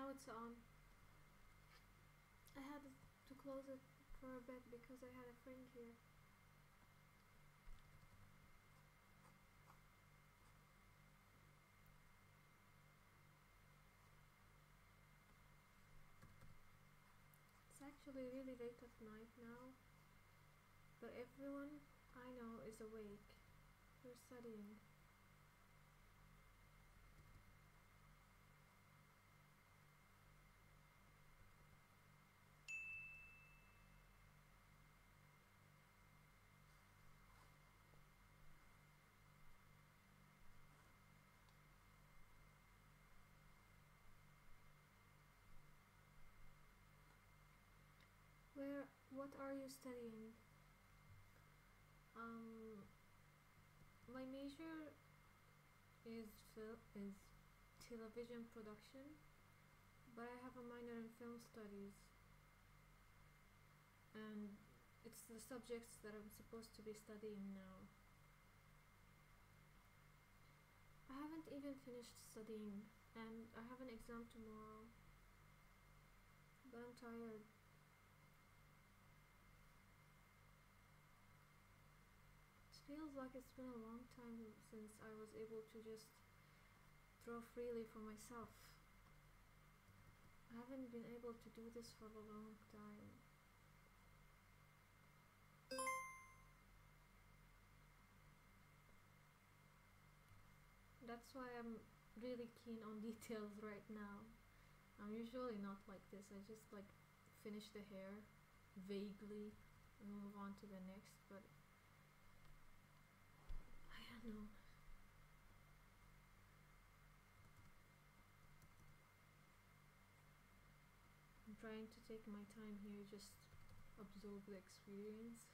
now it's on. I had to close it for a bit because I had a friend here. It's actually really late at night now, but everyone I know is awake. They're studying. What are you studying? My major is television production, but I have a minor in film studies, and it's the subjects that I'm supposed to be studying now. I haven't even finished studying, and I have an exam tomorrow, but I'm tired. It feels like it's been a long time since I was able to just draw freely for myself. I haven't been able to do this for a long time. That's why I'm really keen on details right now. I'm usually not like this. I just like finish the hair vaguely and move on to the next, but I don't know. I'm trying to take my time here, just absorb the experience.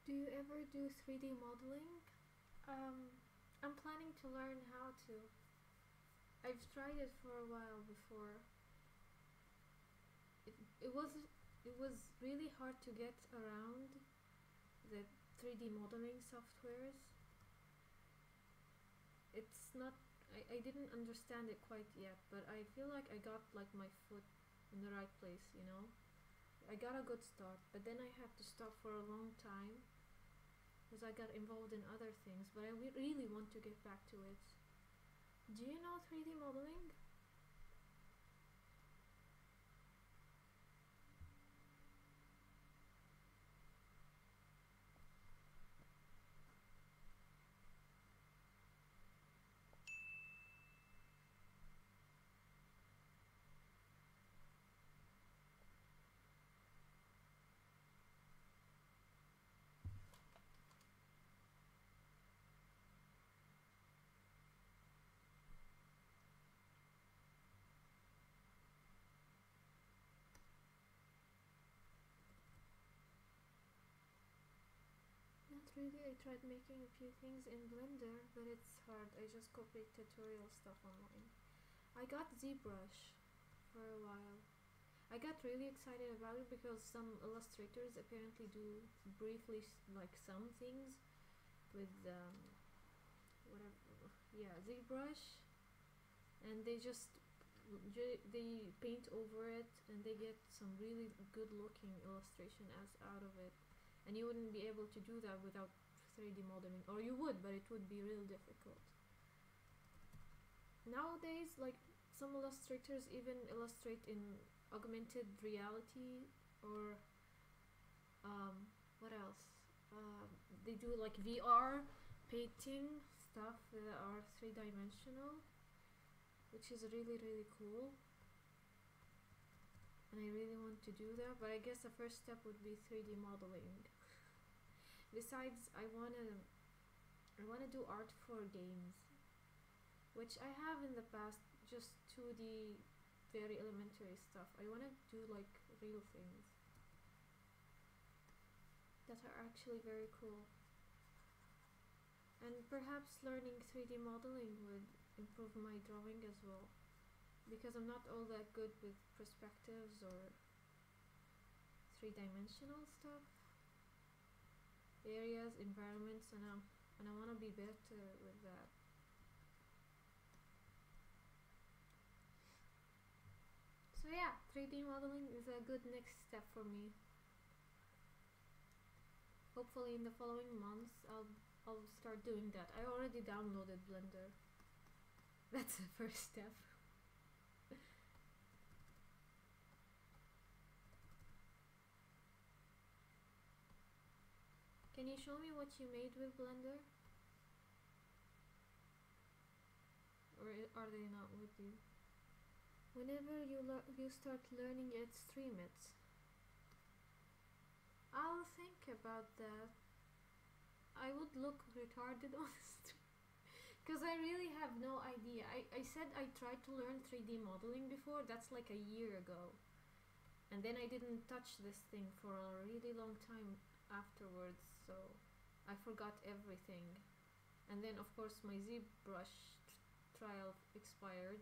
Do you ever do 3D modeling? Um, I'm planning to learn how to. I've tried it for a while before. It was really hard to get around the 3D modeling softwares. It's not, I didn't understand it quite yet, but I feel like I got like my foot in the right place, you know? I got a good start, but then I had to stop for a long time because I got involved in other things, but I really want to get back to it. Do you know 3D modeling? Not really. I tried making a few things in Blender, but it's hard. I just copied tutorial stuff online. I got ZBrush for a while. I got really excited about it because some illustrators apparently do briefly like some things with whatever, yeah, ZBrush, and they just they paint over it and they get some really good looking illustration as out of it, and you wouldn't be able to do that without 3D modeling, or you would, but it would be real difficult. Nowadays, like, some illustrators even illustrate in augmented reality, or what else? They do like VR painting stuff that are three-dimensional, which is really really cool, and I really want to do that, but I guess the first step would be 3D modeling. Besides, I wanna do art for games, which I have in the past, just 2D, very elementary stuff. I wanna do like real things that are actually very cool. And perhaps learning 3D modeling would improve my drawing as well, because I'm not all that good with perspectives or three-dimensional stuff, areas, environments, and I want to be better with that. So yeah, 3D modeling is a good next step for me. Hopefully in the following months I'll start doing that. I already downloaded Blender. That's the first step. Can you show me what you made with Blender? Or are they not with you? Whenever you start learning it, stream it. I'll think about that. I would look retarded on the stream, because I really have no idea. I said I tried to learn 3D modeling before, that's like a year ago. And then I didn't touch this thing for a really long time afterwards, so I forgot everything. And then of course my ZBrush trial expired.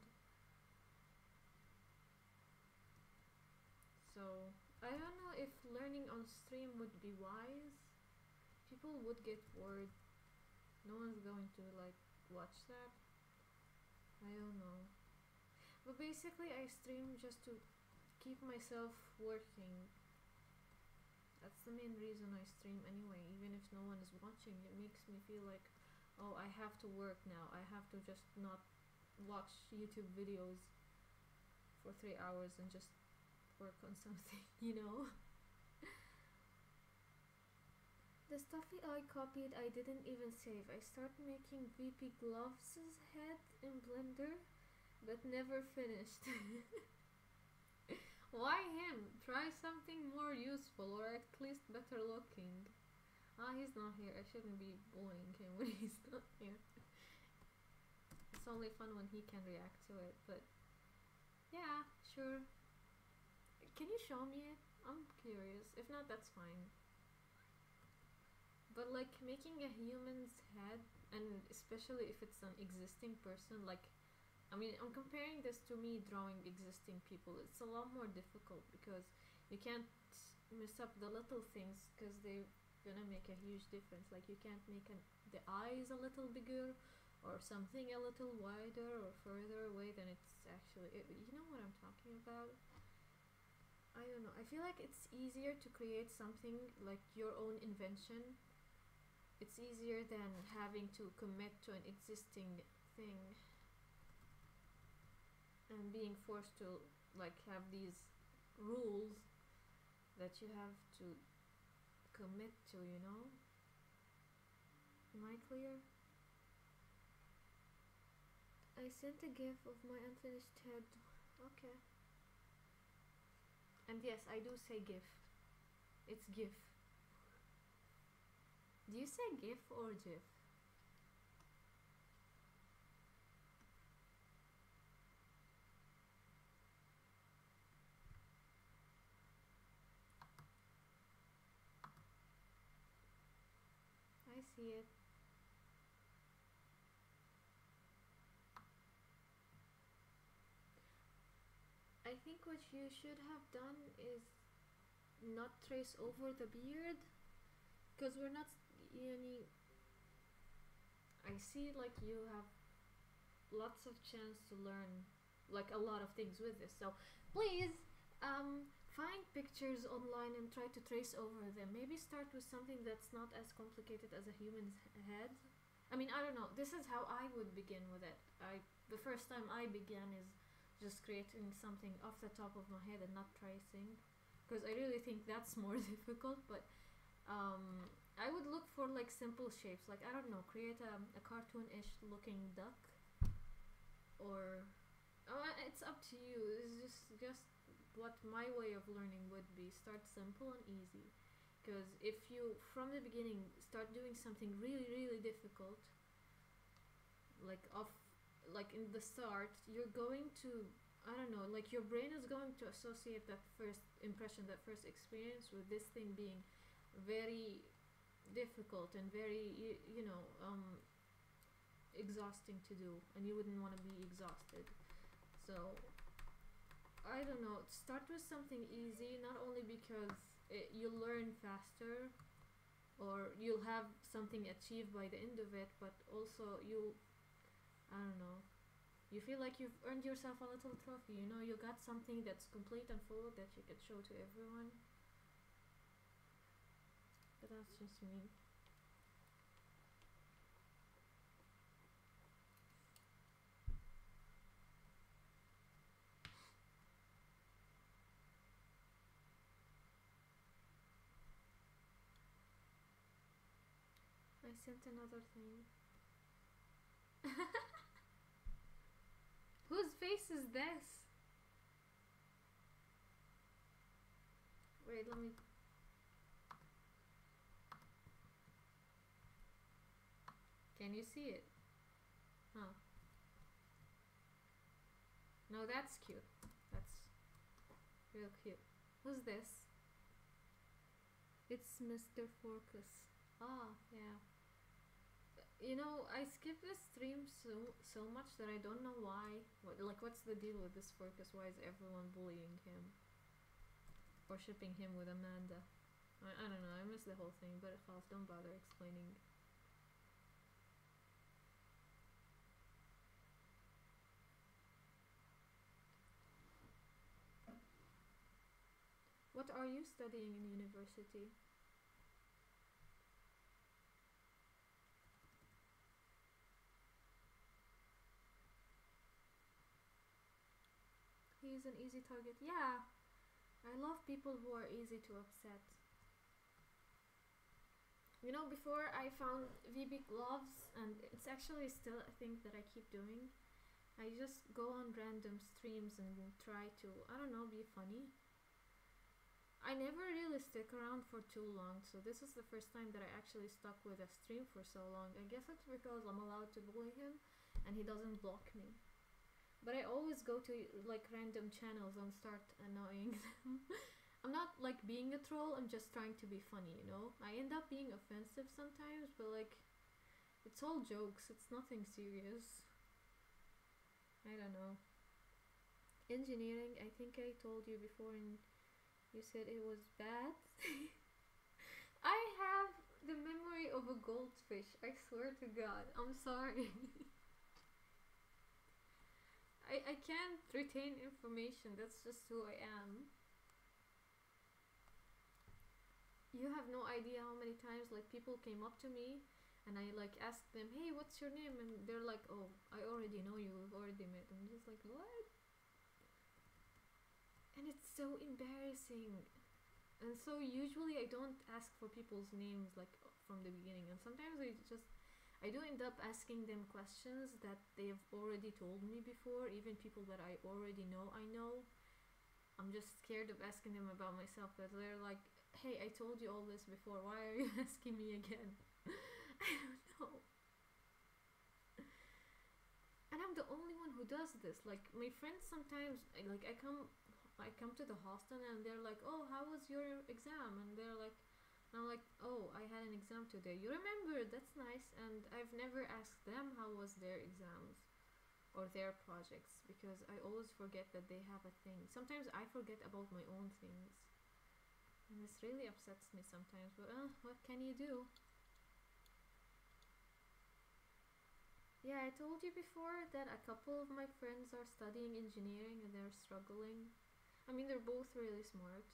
So I don't know if learning on stream would be wise. People would get bored. No one's going to like watch that. I don't know. But basically I stream just to keep myself working. That's the main reason I stream anyway. Even if no one is watching, it makes me feel like, oh, I have to work now. I have to just not watch YouTube videos for 3 hours and just work on something, you know? The stuff I copied I didn't even save. I started making VP Gloves' head in Blender, but never finished. Why him? Try something more useful, or at least better looking. Ah, he's not here. I shouldn't be bullying him when he's not here. It's only fun when he can react to it, but yeah, sure. Can you show me it? I'm curious. If not, that's fine. But like making a human's head, and especially if it's an existing person, like, I mean, I'm comparing this to me drawing existing people. It's a lot more difficult because you can't mess up the little things, because they're gonna make a huge difference. Like you can't make the eyes a little bigger, or something a little wider or further away than it's actually. You know what I'm talking about? I don't know. I feel like it's easier to create something like your own invention. It's easier than having to commit to an existing thing and being forced to like have these rules that you have to commit to, you know? Am I clear? I sent a gif of my unfinished head. Okay. And yes, I do say gif. It's gif. Do you say gif or gif? I see it. I think what you should have done is not trace over the beard, because we're not any. I see like you have lots of chance to learn like a lot of things with this. So please, find pictures online and try to trace over them. Maybe start with something that's not as complicated as a human's head. I mean, I don't know. This is how I would begin with it. The first time I began is just creating something off the top of my head and not tracing, because I really think that's more difficult. But I would look for like simple shapes, like I don't know, create a cartoon-ish looking duck, or it's up to you. It's just what my way of learning would be. Start simple and easy, because if you from the beginning start doing something really really difficult, like in the start, you're going to, I don't know, like your brain is going to associate that first impression, that first experience with this thing being very difficult and very exhausting to do, and you wouldn't want to be exhausted. So I don't know, start with something easy, not only because you'll learn faster or you'll have something achieved by the end of it, but also I don't know, you feel like you've earned yourself a little trophy, you got something that's complete and full that you could show to everyone. But that's just me. I sent another thing. Whose face is this? Wait, let me. Can you see it? Huh. No, that's cute. That's real cute. Who's this? It's Mr. Forcus. Ah, yeah. I skip this stream so much that I don't know why. What's the deal with this Forcus? Why is everyone bullying him? Or shipping him with Amanda? I don't know, I missed the whole thing, but don't bother explaining. What are you studying in university? He's an easy target. Yeah, I love people who are easy to upset. Before I found VB gloves, and it's actually still a thing that I keep doing. I just go on random streams and try to, I don't know, be funny. I never really stick around for too long, so this is the first time that I actually stuck with a stream for so long. I guess it's because I'm allowed to bully him, and he doesn't block me. But I always go to like random channels and start annoying them. I'm not like being a troll, I'm just trying to be funny, I end up being offensive sometimes, but like it's all jokes, it's nothing serious. I don't know. Engineering, I think I told you before and you said it was bad. I have the memory of a goldfish, I swear to God. I'm sorry. I can't retain information, that's just who I am. You have no idea how many times like people came up to me and I like asked them, hey, what's your name? And they're like, oh, I already know you, we've already met. I'm just like, what? And it's so embarrassing. And so usually I don't ask for people's names like from the beginning, and sometimes I do end up asking them questions that they've already told me before, even people that I already know I know. I'm just scared of asking them about myself because they're like, hey, I told you all this before, why are you asking me again? I don't know. And I'm the only one who does this. Like my friends sometimes, I come to the hostel and they're like, oh, how was your exam? And I'm like, oh, I had an exam today. You remember? That's nice. And I've never asked them how was their exams or their projects, because I always forget that they have a thing. Sometimes I forget about my own things. And this really upsets me sometimes, but what can you do? Yeah, I told you before that a couple of my friends are studying engineering and they're struggling. I mean, they're both really smart,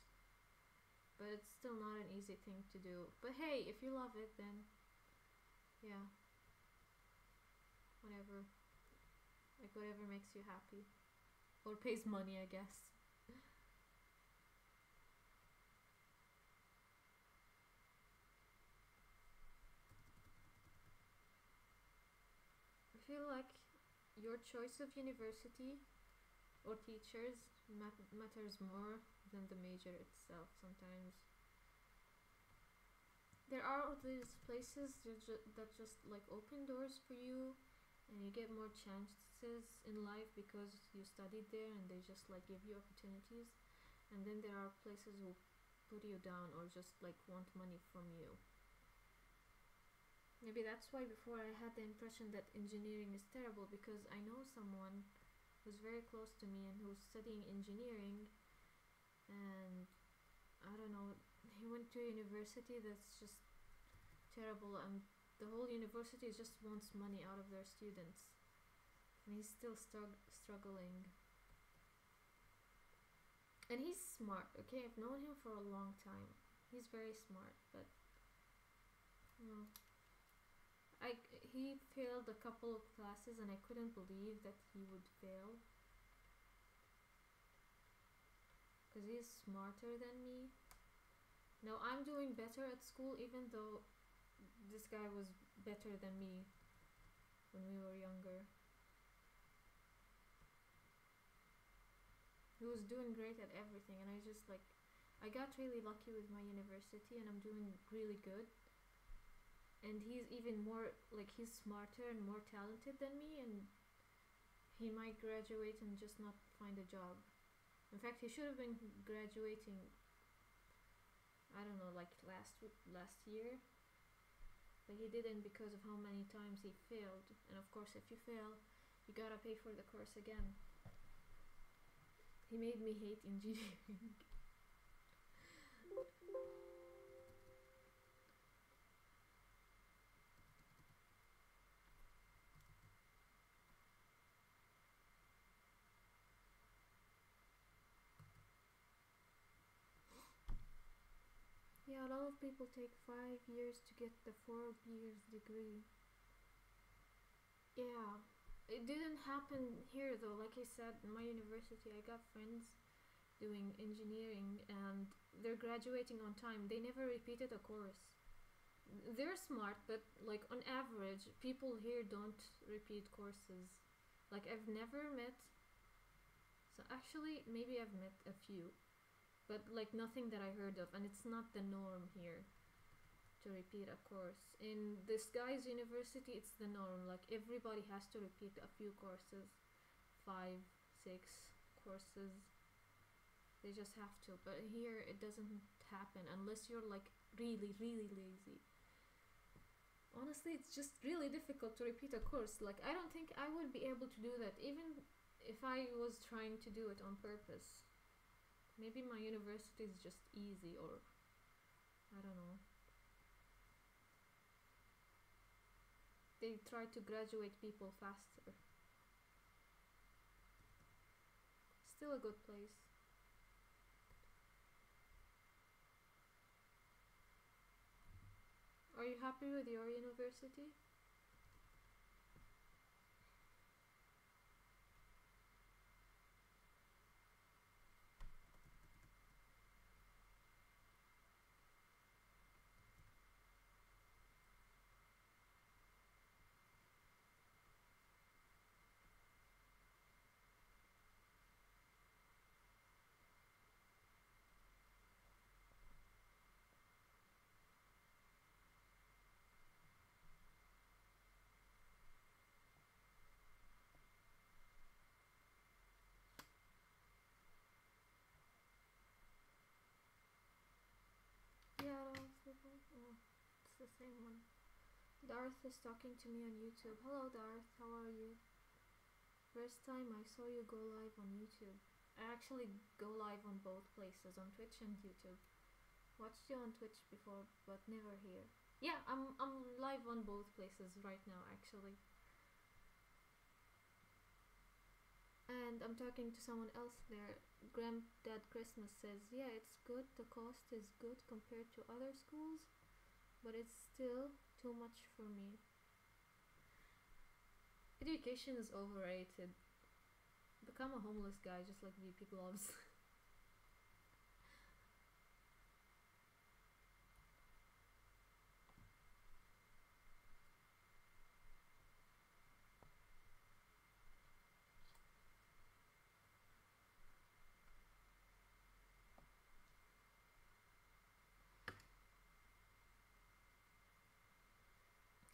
but it's still not an easy thing to do. But hey, if you love it, then yeah, whatever. Like, whatever makes you happy. Or pays money, I guess. I feel like your choice of university or teachers matters more than the major itself sometimes. There are these places that just like open doors for you and you get more chances in life because you studied there and they just like give you opportunities. And then there are places who put you down or just like want money from you. Maybe that's why before I had the impression that engineering is terrible, because I know someone who's very close to me and who's studying engineering, and I don't know, he went to a university that's just terrible, and the whole university just wants money out of their students, and he's still struggling. And he's smart, okay? I've known him for a long time. He's very smart, but you know, I he failed a couple of classes, and I couldn't believe that he would fail because he's smarter than me. Now I'm doing better at school, even though this guy was better than me when we were younger. He was doing great at everything, and I just like I got really lucky with my university, and I'm doing really good. And he's even more like he's smarter and more talented than me, and he might graduate and just not find a job. In fact, he should have been graduating. I don't know, like last year, but he didn't because of how many times he failed. And of course, if you fail, you gotta pay for the course again. He made me hate engineering. Yeah, a lot of people take 5 years to get the 4 years degree. Yeah, it didn't happen here though. Like I said, in my university, I got friends doing engineering and they're graduating on time. They never repeated a course. They're smart, but like on average, people here don't repeat courses. Like I've never met. So actually, maybe I've met a few, but like nothing that I heard of, and it's not the norm here to repeat a course. In this guy's university, it's the norm. Like everybody has to repeat a few courses, 5, 6 courses. They just have to. But here, it doesn't happen unless you're like really, really lazy. Honestly, it's just really difficult to repeat a course. Like, I don't think I would be able to do that, even if I was trying to do it on purpose. Maybe my university is just easy, or I don't know. They try to graduate people faster. Still a good place. Are you happy with your university? Yeah, oh, it's the same one. Darth is talking to me on YouTube. Hello, Darth. How are you? First time I saw you go live on YouTube. I actually go live on both places, on Twitch and YouTube. Watched you on Twitch before, but never here. Yeah, I'm live on both places right now, actually. And I'm talking to someone else there. Granddad Christmas says, yeah, it's good, the cost is good compared to other schools, but it's still too much for me. Education is overrated. Become a homeless guy just like VP Gloves.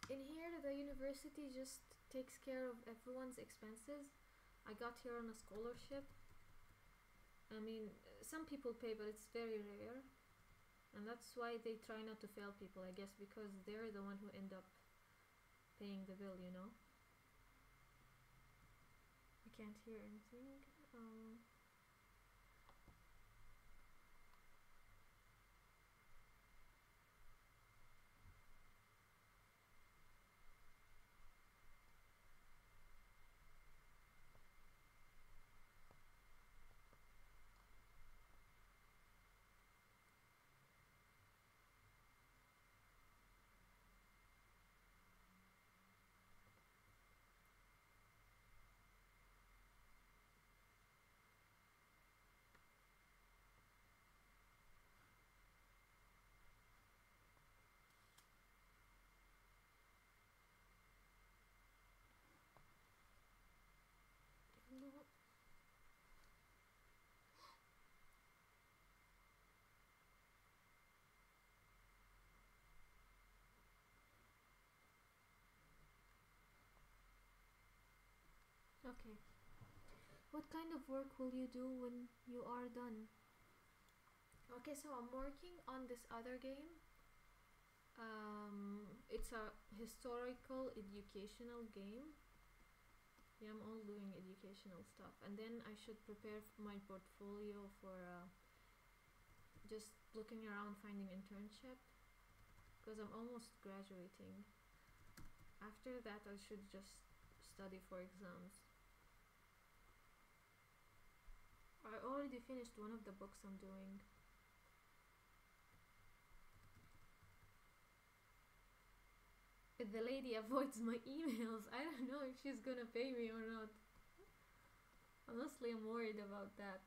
In here, the university just takes care of everyone's expenses. I got here on a scholarship. I mean, some people pay, but it's very rare. And that's why they try not to fail people, I guess, because they're the one who end up paying the bill, you know? I can't hear anything. No. Okay. What kind of work will you do when you are done? Okay, so I'm working on this other game. It's a historical educational game. Yeah, I'm all doing educational stuff, and then I should prepare my portfolio for just looking around finding internship because I'm almost graduating. After that, I should just study for exams. I already finished one of the books I'm doing. If the lady avoids my emails, I don't know if she's gonna pay me or not. Honestly, I'm worried about that.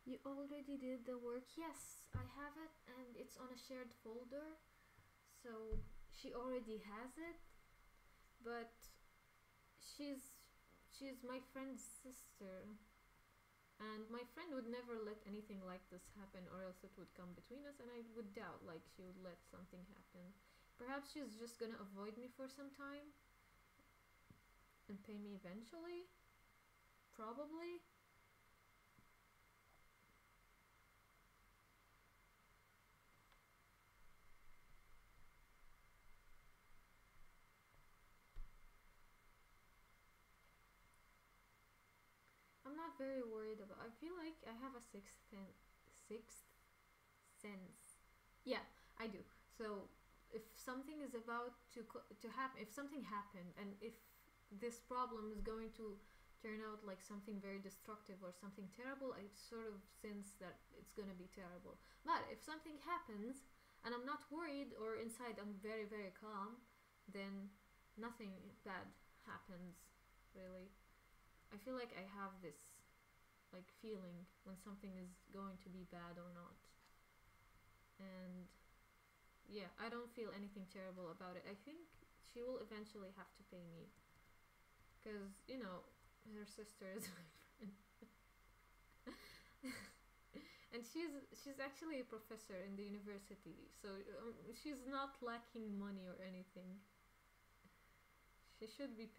You already did the work? Yes, I have it and it's on a shared folder. So she already has it, but she's she's my friend's sister, and my friend would never let anything like this happen, or else it would come between us, and I would doubt like she would let something happen. Perhaps she's just gonna avoid me for some time and pay me eventually. Probably. I'm not very worried about. I feel like I have a sixth sense. Yeah, I do. So if something is about to happen, if something happened, and if this problem is going to turn out like something very destructive or something terrible, I sort of sense that it's gonna be terrible. But if something happens and I'm not worried, or inside I'm very very calm, then nothing bad happens really. I feel like I have this like feeling when something is going to be bad or not. And yeah, I don't feel anything terrible about it. I think she will eventually have to pay me because her sister is my friend, and she's actually a professor in the university, so she's not lacking money or anything. She should be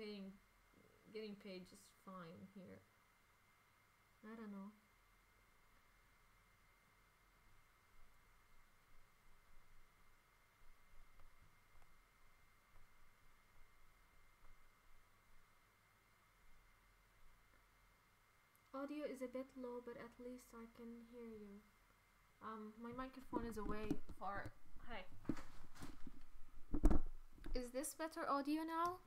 getting paid just fine here. I don't know. audio is a bit low, but at least I can hear you. My microphone is away far. Hey. Is this better audio now?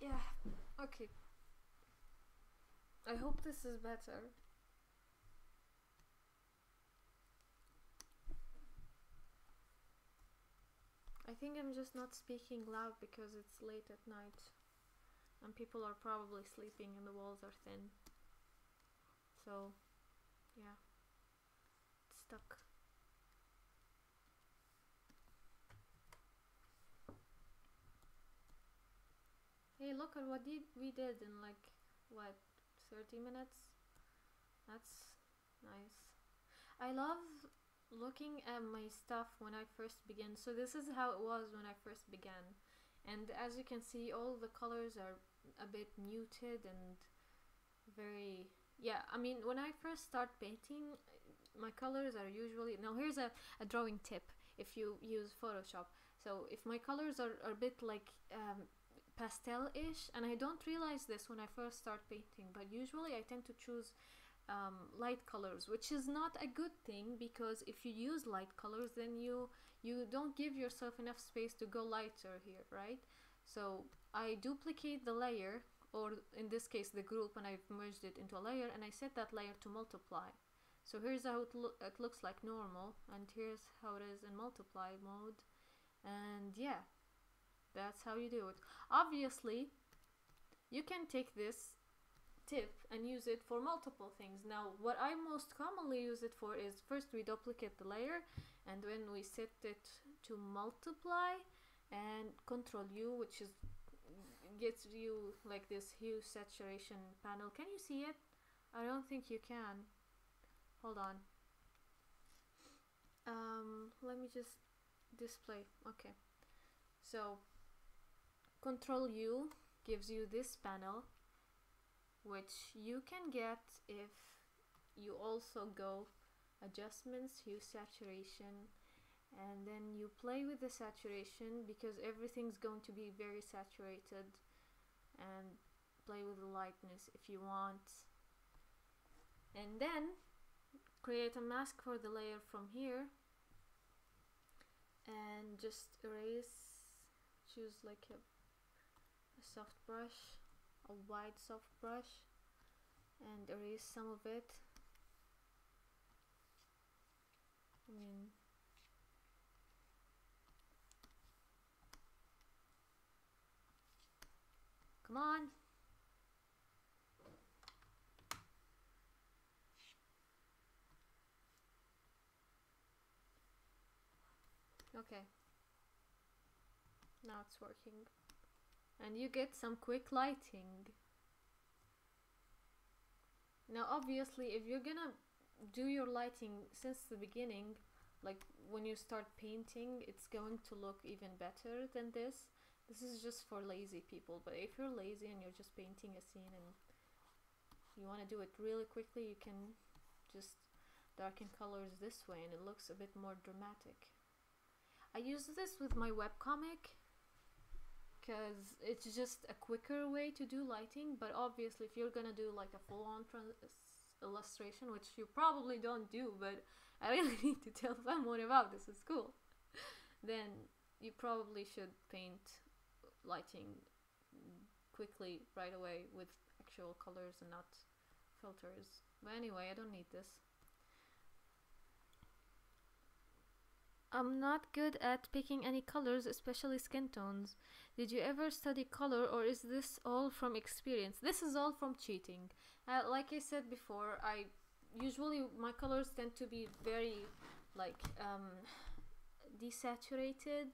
Yeah, okay. I hope this is better. I think I'm just not speaking loud because it's late at night and people are probably sleeping and the walls are thin. So, yeah, it's stuck. Hey, look at what we did in like, what, 30 minutes? That's nice. I love looking at my stuff when I first began. So this is how it was when I first began. And as you can see, all the colors are a bit muted and very... Yeah, I mean, when I first start painting, my colors are usually... Now here's a drawing tip if you use Photoshop. So if my colors are a bit like pastel-ish, and I don't realize this when I first start painting, but usually I tend to choose light colors, which is not a good thing, because if you use light colors then you don't give yourself enough space to go lighter here, right? So I duplicate the layer, or in this case the group, and I've merged it into a layer, and I set that layer to multiply. So here's how it looks like normal, and here's how it is in multiply mode. And yeah, that's how you do it. Obviously you can take this tip and use it for multiple things. Now what I most commonly use it for is, first we duplicate the layer, and then we set it to multiply, and Control U, which is gets you like this hue saturation panel. Can you see it? I don't think you can. Hold on. Let me just display. Okay, so Control U gives you this panel, which you can get if you also go adjustments, hue saturation, and then you play with the saturation, because everything's going to be very saturated, and play with the lightness if you want, and then create a mask for the layer from here, and just erase, choose like a soft brush, a wide soft brush, and erase some of it. I mean, come on. Okay, now it's working, and you get some quick lighting. Now obviously if you're gonna do your lighting since the beginning, like when you start painting, it's going to look even better than this. This is just for lazy people, but if you're lazy and you're just painting a scene and you want to do it really quickly, you can just darken colors this way and it looks a bit more dramatic. I use this with my webcomic because it's just a quicker way to do lighting, but obviously if you're gonna do like a full-on illustration, which you probably don't do, but I really need to tell someone about this at school, then you probably should paint lighting quickly right away with actual colors and not filters. But anyway, I don't need this. I'm not good at picking any colors, especially skin tones. Did you ever study color, or is this all from experience? This is all from cheating. Like I said before, usually my colors tend to be very like desaturated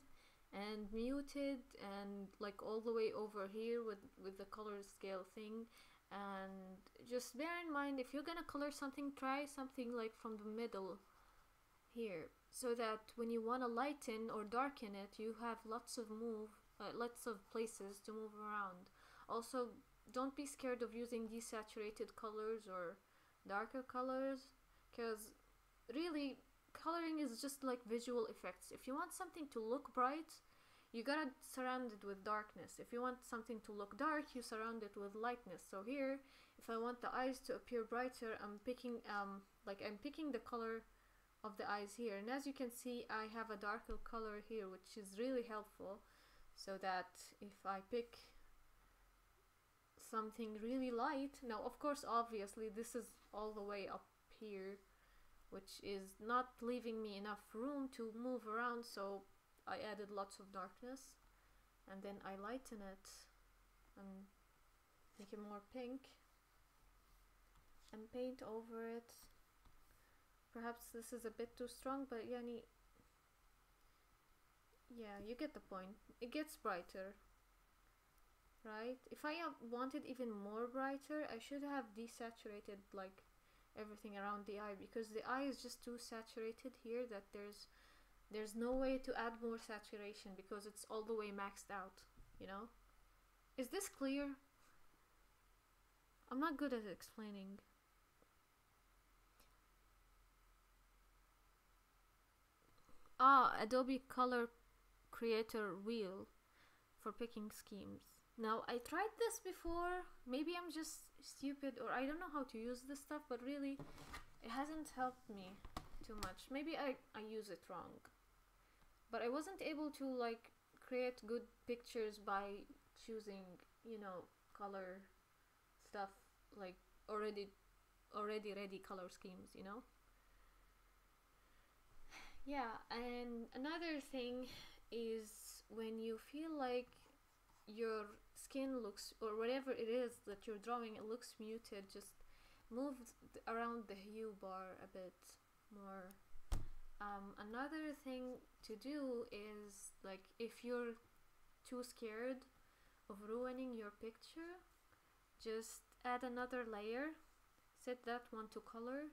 and muted, and like all the way over here with the color scale thing. And just bear in mind, if you're gonna color something, try something like from the middle here, so that when you want to lighten or darken it, you have lots of places to move around. Also, don't be scared of using desaturated colors or darker colors, because really coloring is just like visual effects. If you want something to look bright, you gotta surround it with darkness. If you want something to look dark, you surround it with lightness. So here, if I want the eyes to appear brighter, I'm picking the color of the eyes here, and as you can see, I have a darker color here, which is really helpful, so that if I pick something really light, now of course obviously this is all the way up here, which is not leaving me enough room to move around, so I added lots of darkness, and then I lighten it and make it more pink and paint over it. Perhaps this is a bit too strong, but yeah, you get the point. It gets brighter, right? If I wanted even more brighter, I should have desaturated like everything around the eye, because the eye is just too saturated here that there's no way to add more saturation because it's all the way maxed out, you know? Is this clear? I'm not good at explaining. Adobe Color Creator wheel for picking schemes. Now, I tried this before. Maybe I'm just stupid, or I don't know how to use this stuff, but really it hasn't helped me too much. Maybe I use it wrong, but I wasn't able to like create good pictures by choosing, you know, color stuff, like already ready color schemes, you know. Yeah, and another thing is when you feel like your skin looks, or whatever it is that you're drawing, it looks muted, just move around the hue bar a bit more. Another thing to do is, like, if you're too scared of ruining your picture, just add another layer, set that one to color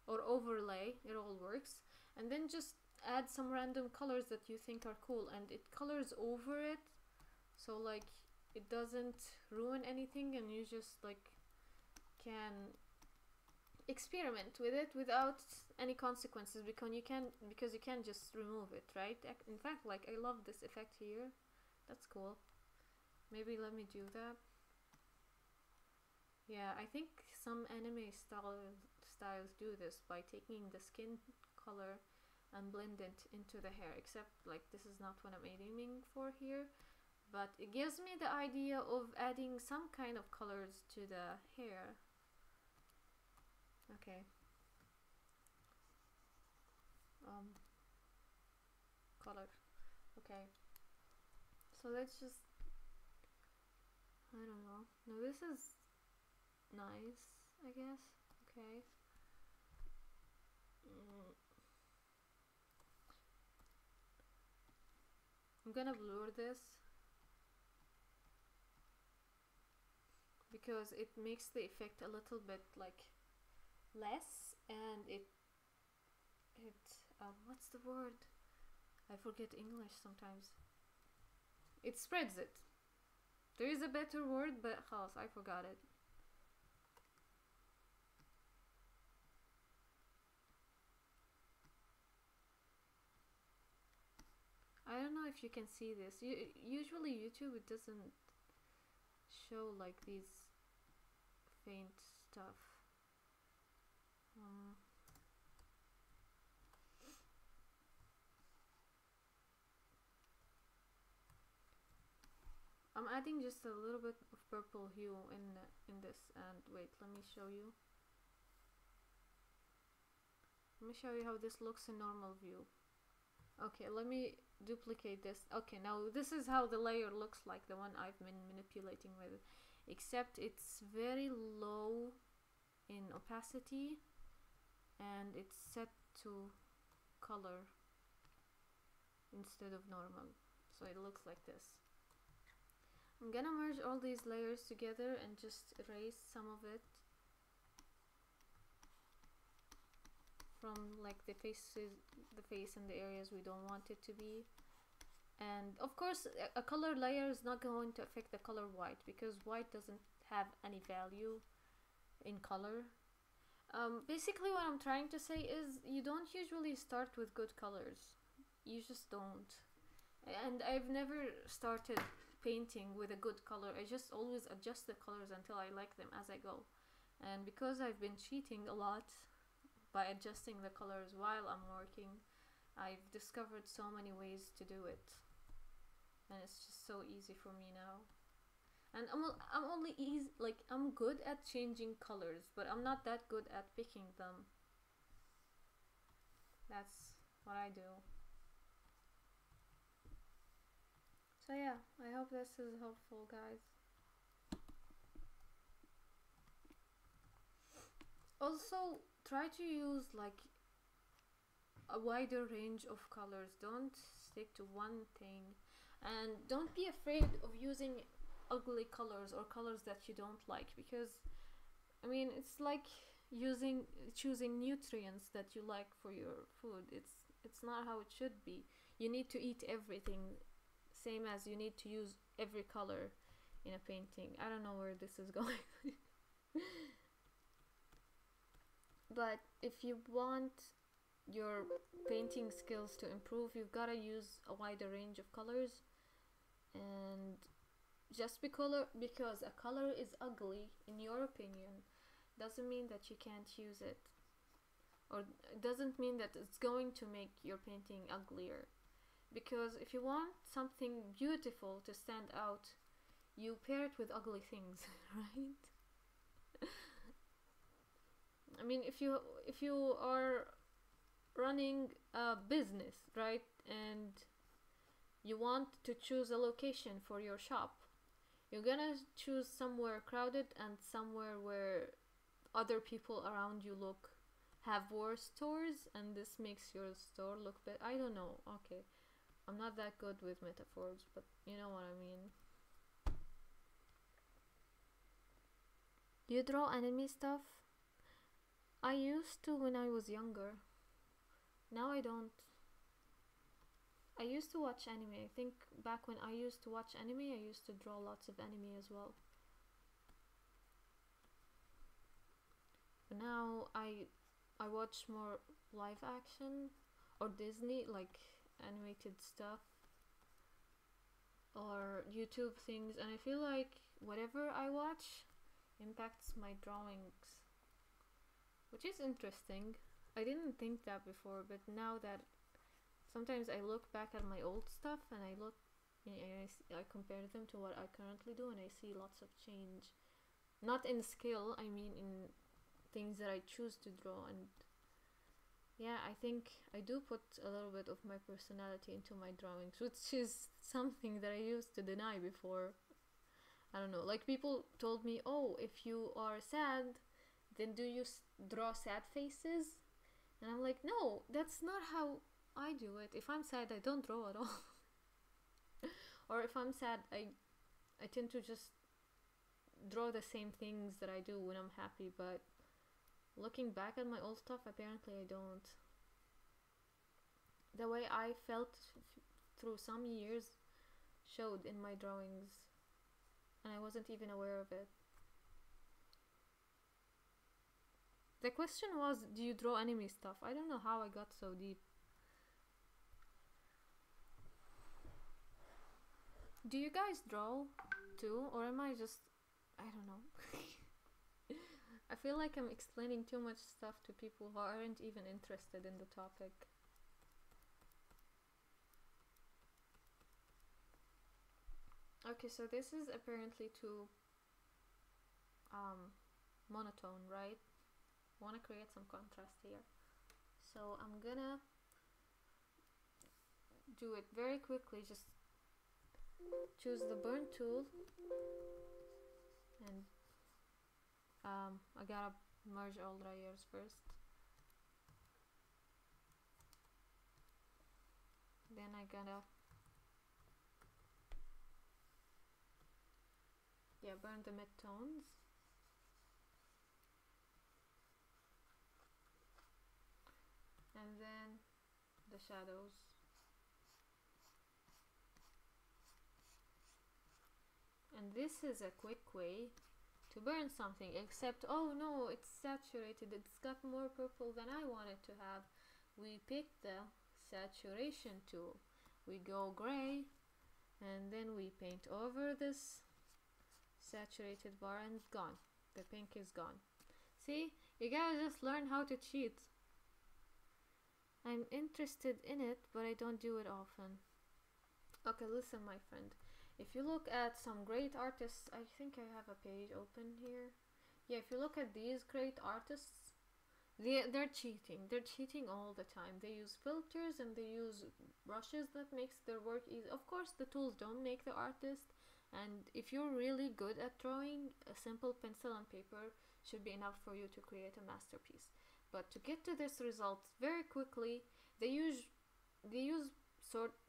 or overlay, it all works, and then just add some random colors that you think are cool, and it colors over it, so like it doesn't ruin anything, and you just like can experiment with it without any consequences, because you can just remove it, right? In fact, like, I love this effect here. That's cool. Maybe let me do that. Yeah, I think some anime styles do this by taking the skin color and blend it into the hair, except like this is not what I'm aiming for here, but it gives me the idea of adding some kind of colors to the hair. Okay. Color. Okay. So let's just, I don't know. No, this is nice, I guess. Okay. I'm gonna blur this because it makes the effect a little bit like less, and it what's the word? I forget English sometimes. It spreads it. There is a better word, but خلاص, I forgot it. I don't know if you can see this. Usually YouTube, it doesn't show like these faint stuff. I'm adding just a little bit of purple hue in this, and wait, let me show you. Let me show you how this looks in normal view. Okay, let me duplicate this. Okay, now this is how the layer looks like, the one I've been manipulating with, except it's very low in opacity and it's set to color instead of normal, so it looks like this. I'm gonna merge all these layers together and just erase some of it from like the face and the areas we don't want it to be. And of course a color layer is not going to affect the color white, because white doesn't have any value in color. Basically what I'm trying to say is you don't usually start with good colors. You just don't. And I've never started painting with a good color. I just always adjust the colors until I like them as I go. And because I've been cheating a lot by adjusting the colors while I'm working, I've discovered so many ways to do it. And it's just so easy for me now. And I'm only easy, like, I'm good at changing colors, but I'm not that good at picking them. That's what I do. So yeah, I hope this is helpful, guys. Also, try to use like a wider range of colors. Don't stick to one thing, and don't be afraid of using ugly colors or colors that you don't like, because I mean, it's like choosing nutrients that you like for your food. It's not how it should be. You need to eat everything, same as you need to use every color in a painting. I don't know where this is going. But if you want your painting skills to improve, you've got to use a wider range of colors. And just because a color is ugly in your opinion doesn't mean that you can't use it, or it doesn't mean that it's going to make your painting uglier. Because if you want something beautiful to stand out, you pair it with ugly things. Right? I mean, if you are running a business, right, and you want to choose a location for your shop, you're gonna choose somewhere crowded and somewhere where other people around you have worse stores, and this makes your store look better. I don't know. Okay, I'm not that good with metaphors, but you know what I mean. You draw anime stuff? I used to when I was younger. Now I don't. I used to watch anime. I think back when I used to watch anime, I used to draw lots of anime as well. But now I watch more live action or Disney, like animated stuff, or YouTube things, and I feel like whatever I watch impacts my drawings, which is interesting. I didn't think that before, but now that sometimes I look back at my old stuff and I compare them to what I currently do, and I see lots of change. Not in skill, I mean in things that I choose to draw. And yeah, I think I do put a little bit of my personality into my drawings, which is something that I used to deny before. I don't know, like people told me, oh, if you are sad, then do you draw sad faces? And I'm like, no, that's not how I do it. If I'm sad, I don't draw at all. Or if I'm sad, I tend to just draw the same things that I do when I'm happy. But looking back at my old stuff, apparently I don't. The way I felt through some years showed in my drawings, and I wasn't even aware of it. The question was, do you draw anime stuff? I don't know how I got so deep. Do you guys draw too, or am I just, I don't know. I feel like I'm explaining too much stuff to people who aren't even interested in the topic. Okay, so this is apparently too monotone, right? I want to create some contrast here. So I'm gonna do it very quickly. Just choose the burn tool, and I gotta merge all layers first. Then I gotta burn the mid-tones. And then the shadows. And this is a quick way to burn something, except, oh no, it's saturated, it's got more purple than I wanted to have. We picked the saturation tool. we go gray, and then we paint over this saturated bar, and it's gone. The pink is gone. See, you gotta just learn how to cheat. I'm interested in it, but I don't do it often. Okay, listen, my friend. If you look at some great artists, I think I have a page open here. Yeah, if you look at these great artists, they're cheating. They're cheating all the time. They use filters and they use brushes that makes their work easy. Of course, the tools don't make the artist. And if you're really good at drawing, a simple pencil and paper should be enough for you to create a masterpiece. But to get to this result very quickly, they use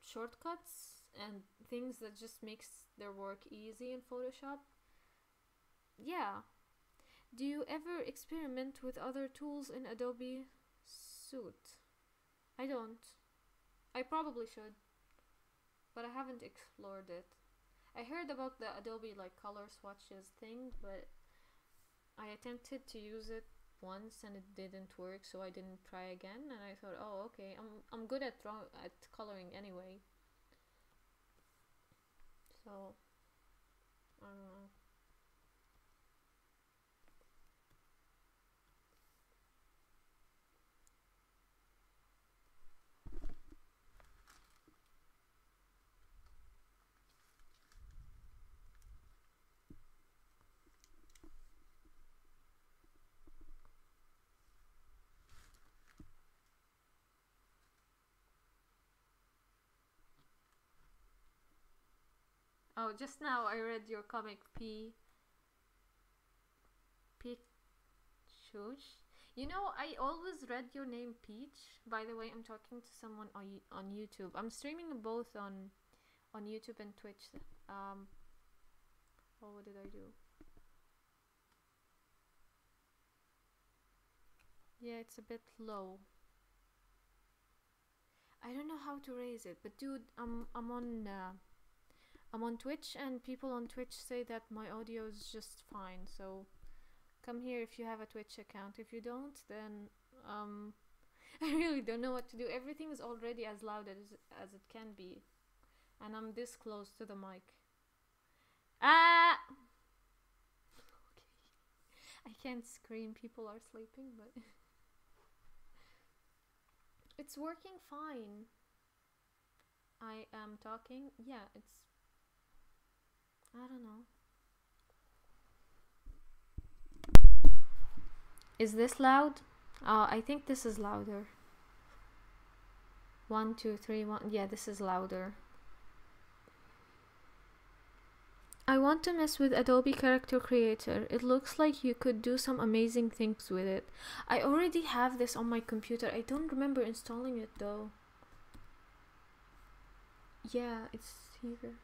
shortcuts and things that just makes their work easy in Photoshop. Yeah. Do you ever experiment with other tools in Adobe Suite? I don't. I probably should, but I haven't explored it. I heard about the Adobe like color swatches thing, but I attempted to use it once and it didn't work, so I didn't try again. And I thought, oh, okay, I'm good at coloring anyway. So I don't know. Oh, just now I read your comic Peach. You know, I always read your name Peach. By the way, I'm talking to someone on YouTube. I'm streaming both on YouTube and Twitch. Oh, what did I do? Yeah, it's a bit low. I don't know how to raise it, but dude, I'm on Twitch, and people on Twitch say that my audio is just fine. So come here if you have a Twitch account. If you don't, then I really don't know what to do. Everything is already as loud as it can be, and I'm this close to the mic. Ah! Okay. I can't scream. People are sleeping, but it's working fine. I am talking. Yeah, I don't know. Is this loud? I think this is louder. 1, 2, 3, 1. Yeah, this is louder. I want to mess with Adobe Character Creator. It looks like you could do some amazing things with it. I already have this on my computer. I don't remember installing it though. Yeah, it's here.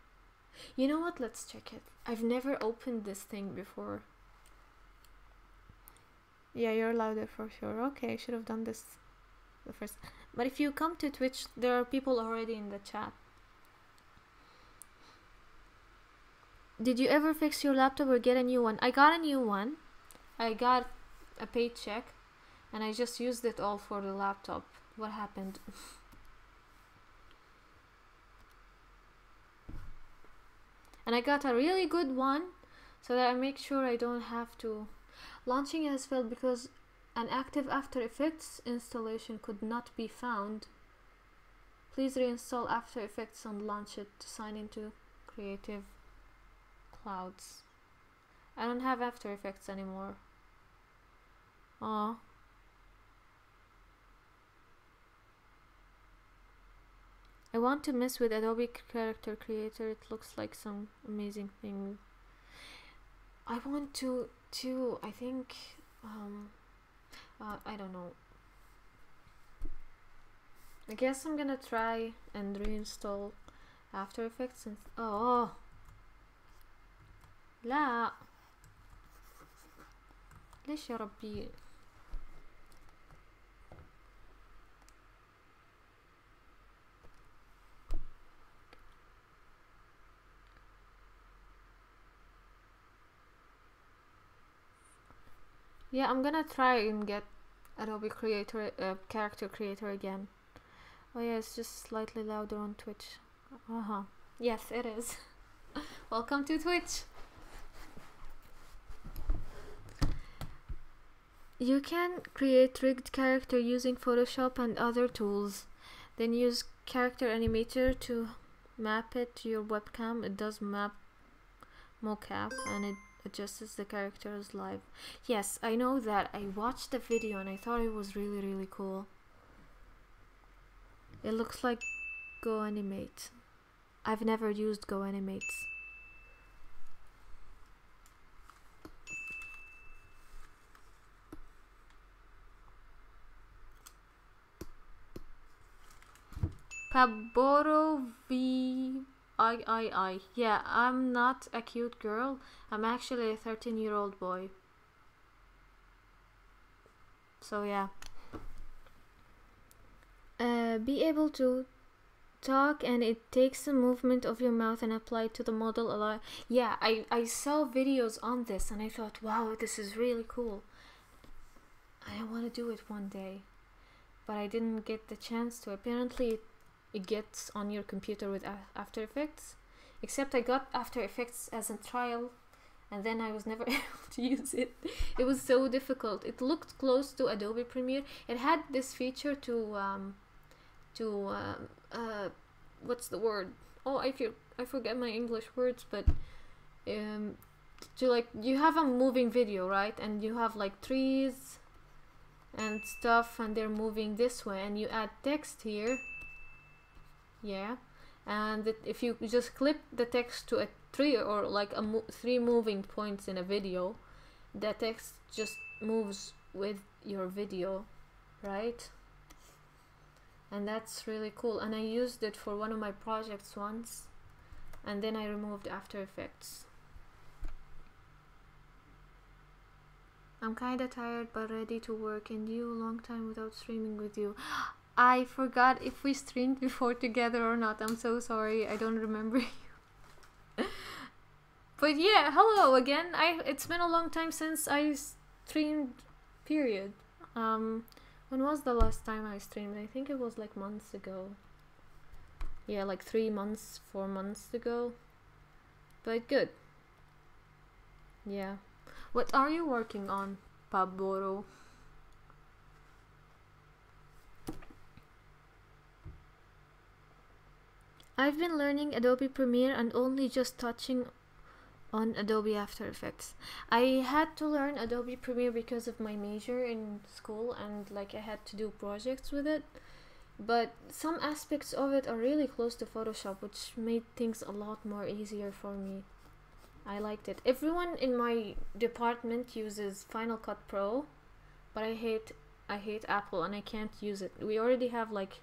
You know what? Let's check it. I've never opened this thing before. Yeah, you're louder for sure. Okay, I should have done this the first. But if you come to Twitch, there are people already in the chat. Did you ever fix your laptop or get a new one? I got a new one. I got a paycheck and I just used it all for the laptop. What happened? And I got a really good one so that I make sure I don't have to. Launching has failed because an active After Effects installation could not be found. Please reinstall After Effects and launch it to sign into Creative Clouds. I don't have After Effects anymore. Aw. I want to mess with Adobe Character Creator. It looks like some amazing thing. I want to too. I think I don't know. I guess I'm gonna try and reinstall After Effects and oh لا ليش يا ربي. Yeah, I'm gonna try and get Adobe Creator Character Creator again. Oh yeah, it's just slightly louder on Twitch. Uh-huh. Yes, it is. Welcome to Twitch. You can create rigged character using Photoshop and other tools. Then use character animator to map it to your webcam. It does map mocap and it adjusts the characters live. Yes, I know that. I watched the video and I thought it was really cool. It looks like GoAnimate. I've never used GoAnimates. Paboro VIII. Yeah, I'm not a cute girl. I'm actually a 13-year-old boy. So yeah. Be able to talk and it takes the movement of your mouth and apply it to the model a lot. Yeah, I saw videos on this and I thought, wow, this is really cool. I want to do it one day. But I didn't get the chance to. Apparently it gets on your computer with After Effects. Except I got After Effects as a trial and then I was never able to use it. It was so difficult. It looked close to Adobe Premiere. It had this feature to what's the word? Oh, I forget my English words, but to like, you have a moving video, right? And you have like trees and stuff and they're moving this way and you add text here. Yeah. And if you just clip the text to a tree or like three moving points in a video, the text just moves with your video, right? And that's really cool. And I used it for one of my projects once and then I removed After Effects. I'm kinda tired but ready to work, and you a long time without streaming with you. I forgot if we streamed before together or not. I'm so sorry. I don't remember you. But yeah, hello again. It's been a long time since I streamed, period. When was the last time I streamed? I think it was like months ago. Yeah, like 3 months, 4 months ago. But good. Yeah. What are you working on, Paboro? I've been learning Adobe Premiere and only just touching on Adobe After Effects. I had to learn Adobe Premiere because of my major in school and like I had to do projects with it. But some aspects of it are really close to Photoshop, which made things a lot more easier for me. I liked it. Everyone in my department uses Final Cut Pro, but I hate Apple and I can't use it. We already have like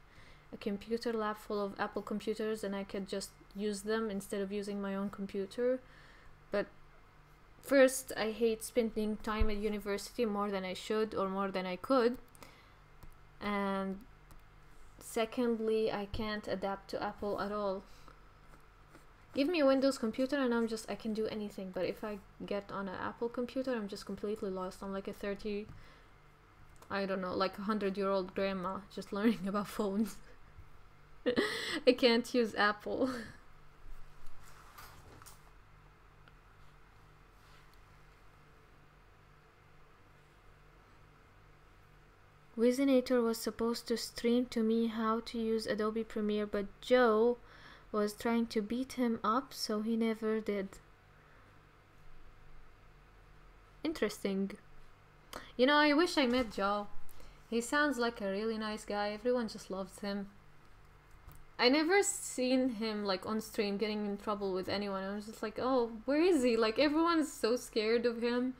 a computer lab full of Apple computers and I could just use them instead of using my own computer. But first, I hate spending time at university more than I should or more than I could. And secondly, I can't adapt to Apple at all. Give me a Windows computer and I can do anything. But if I get on an Apple computer, I'm just completely lost. I'm like a 100-year-old grandma just learning about phones. I can't use Apple. Wizinator was supposed to stream to me how to use Adobe Premiere, but Joe was trying to beat him up, so he never did. Interesting. You know, I wish I met Joe. He sounds like a really nice guy. Everyone just loves him. I never seen him like on stream getting in trouble with anyone. I was just like, oh, where is he? Like everyone's so scared of him.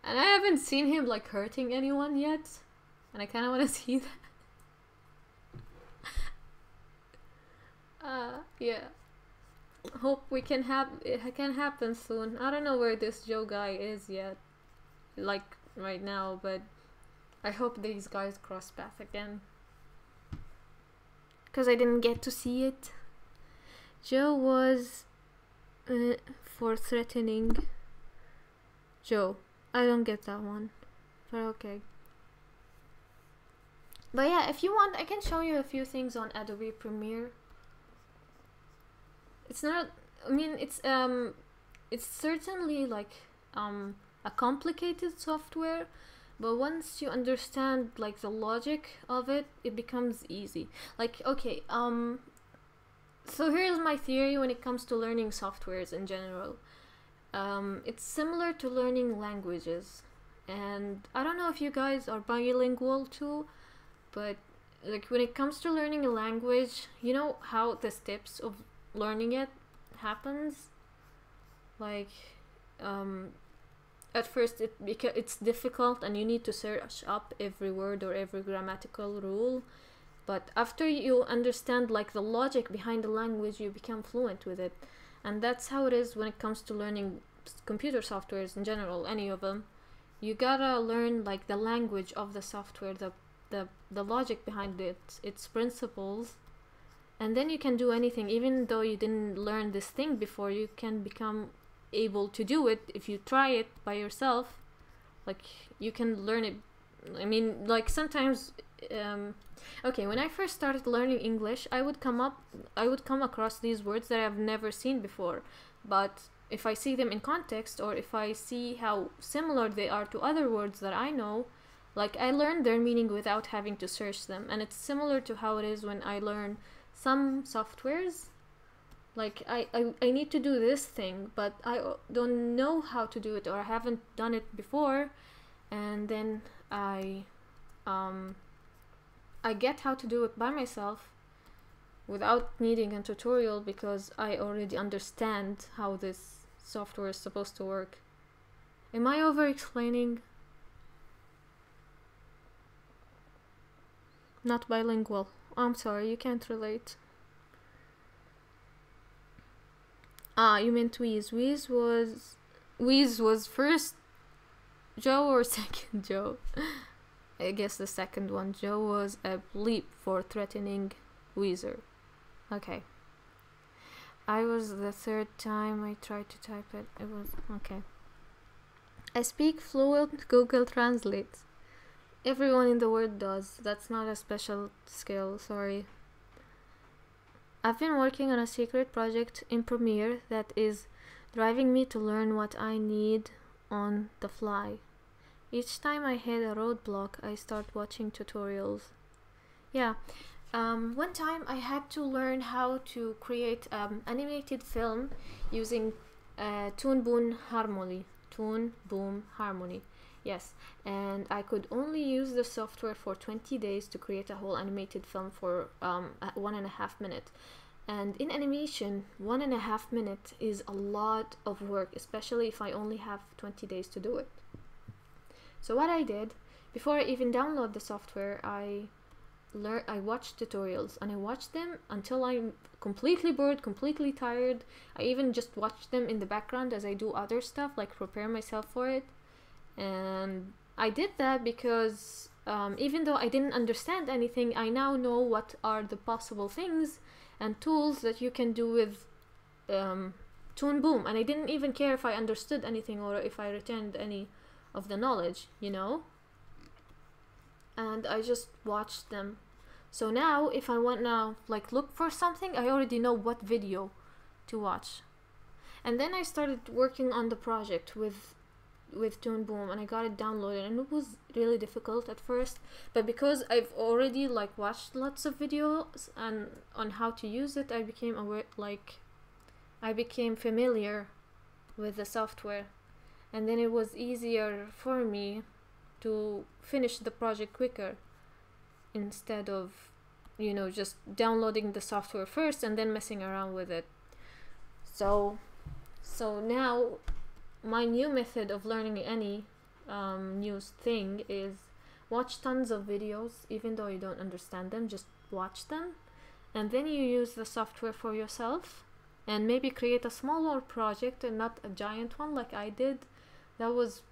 And I haven't seen him like hurting anyone yet. And I kind of want to see that. Yeah. Hope it can happen soon. I don't know where this Joe guy is yet. Like right now, but I hope these guys cross paths again. Because I didn't get to see it. Joe was for threatening Joe. I don't get that one. But okay. But yeah, if you want, I can show you a few things on Adobe Premiere. it's not. I mean, it's certainly like a complicated software, but once you understand like the logic of it, it becomes easy. Like, okay, so here's my theory when it comes to learning softwares in general. It's similar to learning languages, and I don't know if you guys are bilingual too, but like when it comes to learning a language, you know how the steps of learning it happens. Like, at first it's difficult and you need to search up every word or every grammatical rule, but after you understand like the logic behind the language, you become fluent with it. And that's how it is when it comes to learning computer softwares in general, any of them. You gotta learn like the language of the software, the logic behind it, its principles, and then you can do anything. Even though you didn't learn this thing before, you can become able to do it if you try it by yourself. Like, you can learn it. I mean, like sometimes okay, when I first started learning English, I would come across these words that I've never seen before, but if I see them in context, or if I see how similar they are to other words that I know, like I learn their meaning without having to search them. And it's similar to how it is when I learn some softwares. Like I need to do this thing, but I don't know how to do it, or I haven't done it before, and then I get how to do it by myself without needing a tutorial, because I already understand how this software is supposed to work. Am I over explaining? Not bilingual. I'm sorry, you can't relate. Ah, you meant Wheeze. Wheeze was first Joe or second Joe? I guess the second one. Joe was a bleep for threatening Weezer. Okay. I was the third time I tried to type it. It was okay. I speak fluent Google Translate. Everyone in the world does. That's not a special skill, sorry. I've been working on a secret project in Premiere that is driving me to learn what I need on the fly. Each time I hit a roadblock, I start watching tutorials. Yeah, one time I had to learn how to create animated film using Toon Boom Harmony. Toon Boom Harmony. Yes, and I could only use the software for 20 days to create a whole animated film for 1.5 minutes. And in animation, 1.5 minutes is a lot of work, especially if I only have 20 days to do it. So what I did, before I even download the software, I watched tutorials, and I watched them until I'm completely bored, completely tired. I even just watched them in the background as I do other stuff, like prepare myself for it. And I did that because even though I didn't understand anything, I now know what are the possible things and tools that you can do with Toon Boom. And I didn't even care if I understood anything or if I retained any of the knowledge, you know? And I just watched them. So now if I want now like look for something, I already know what video to watch. And then I started working on the project with Toon Boom, and I got it downloaded, and it was really difficult at first, but because I've already like watched lots of videos and on how to use it, I became aware, like I became familiar with the software, and then it was easier for me to finish the project quicker instead of, you know, just downloading the software first and then messing around with it. So now my new method of learning any new thing is watch tons of videos. Even though you don't understand them, just watch them, and then you use the software for yourself, and maybe create a smaller project and not a giant one like I did. That was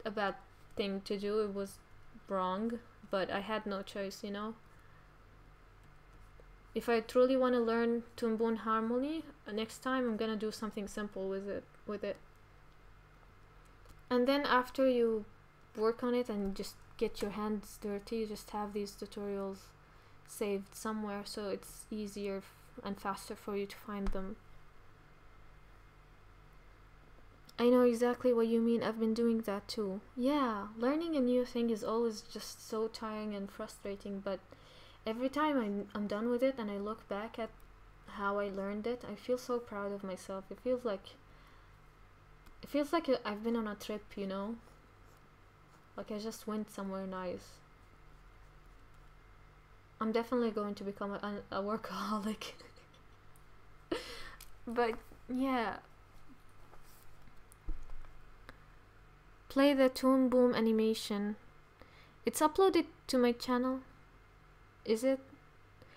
a bad thing to do. It was wrong, but I had no choice, you know. If I truly want to learn Toon Boom Harmony, next time I'm gonna do something simple with it. And then after you work on it and just get your hands dirty, you just have these tutorials saved somewhere, so it's easier and faster for you to find them. I know exactly what you mean. I've been doing that too. Yeah, learning a new thing is always just so tiring and frustrating, but every time I'm done with it and I look back at how I learned it, I feel so proud of myself. It feels like I've been on a trip, you know? Like I just went somewhere nice. I'm definitely going to become a workaholic. But yeah, play the Toon Boom animation. It's uploaded to my channel. Is it?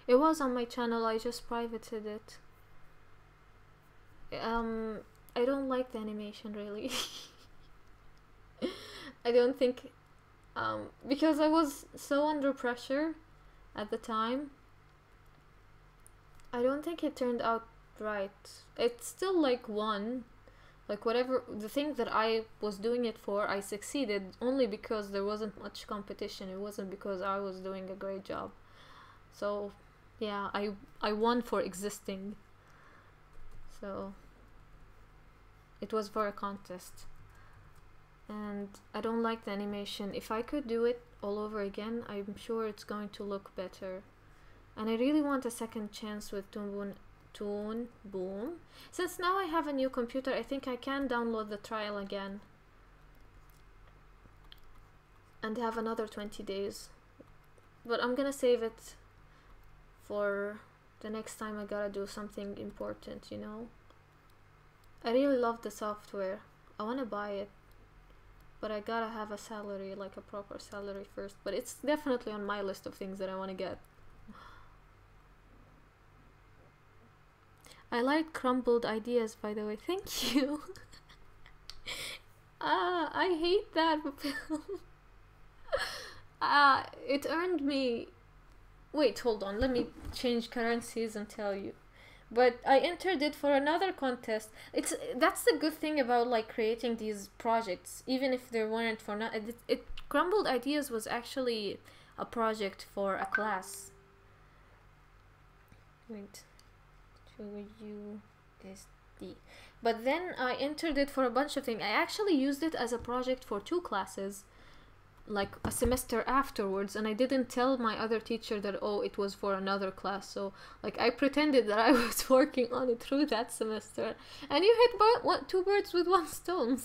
It was on my channel. I just privated it. I don't like the animation really. I don't think because I was so under pressure at the time. I don't think it turned out right. It's still like one. Like whatever the thing that I was doing it for, I succeeded only because there wasn't much competition. It wasn't because I was doing a great job. So, yeah, I won for existing. So, it was for a contest. And I don't like the animation. If I could do it all over again, I'm sure it's going to look better. And I really want a second chance with Toon Boom. Since now I have a new computer, I think I can download the trial again. And have another 20 days. But I'm gonna save it for the next time I gotta do something important, you know? I really love the software. I wanna buy it. But I gotta have a salary, like a proper salary first. But it's definitely on my list of things that I wanna get. I like crumbled ideas, by the way. Thank you. I hate that. It earned me. Wait, hold on. Let me change currencies and tell you. But I entered it for another contest. That's the good thing about like creating these projects, even if they weren't for not. It crumbled ideas was actually a project for a class. Wait. USD. But then I entered it for a bunch of things. I actually used it as a project for 2 classes, like a semester afterwards, and I didn't tell my other teacher that it was for another class. So like I pretended that I was working on it through that semester, and you hit 2 birds with 1 stone,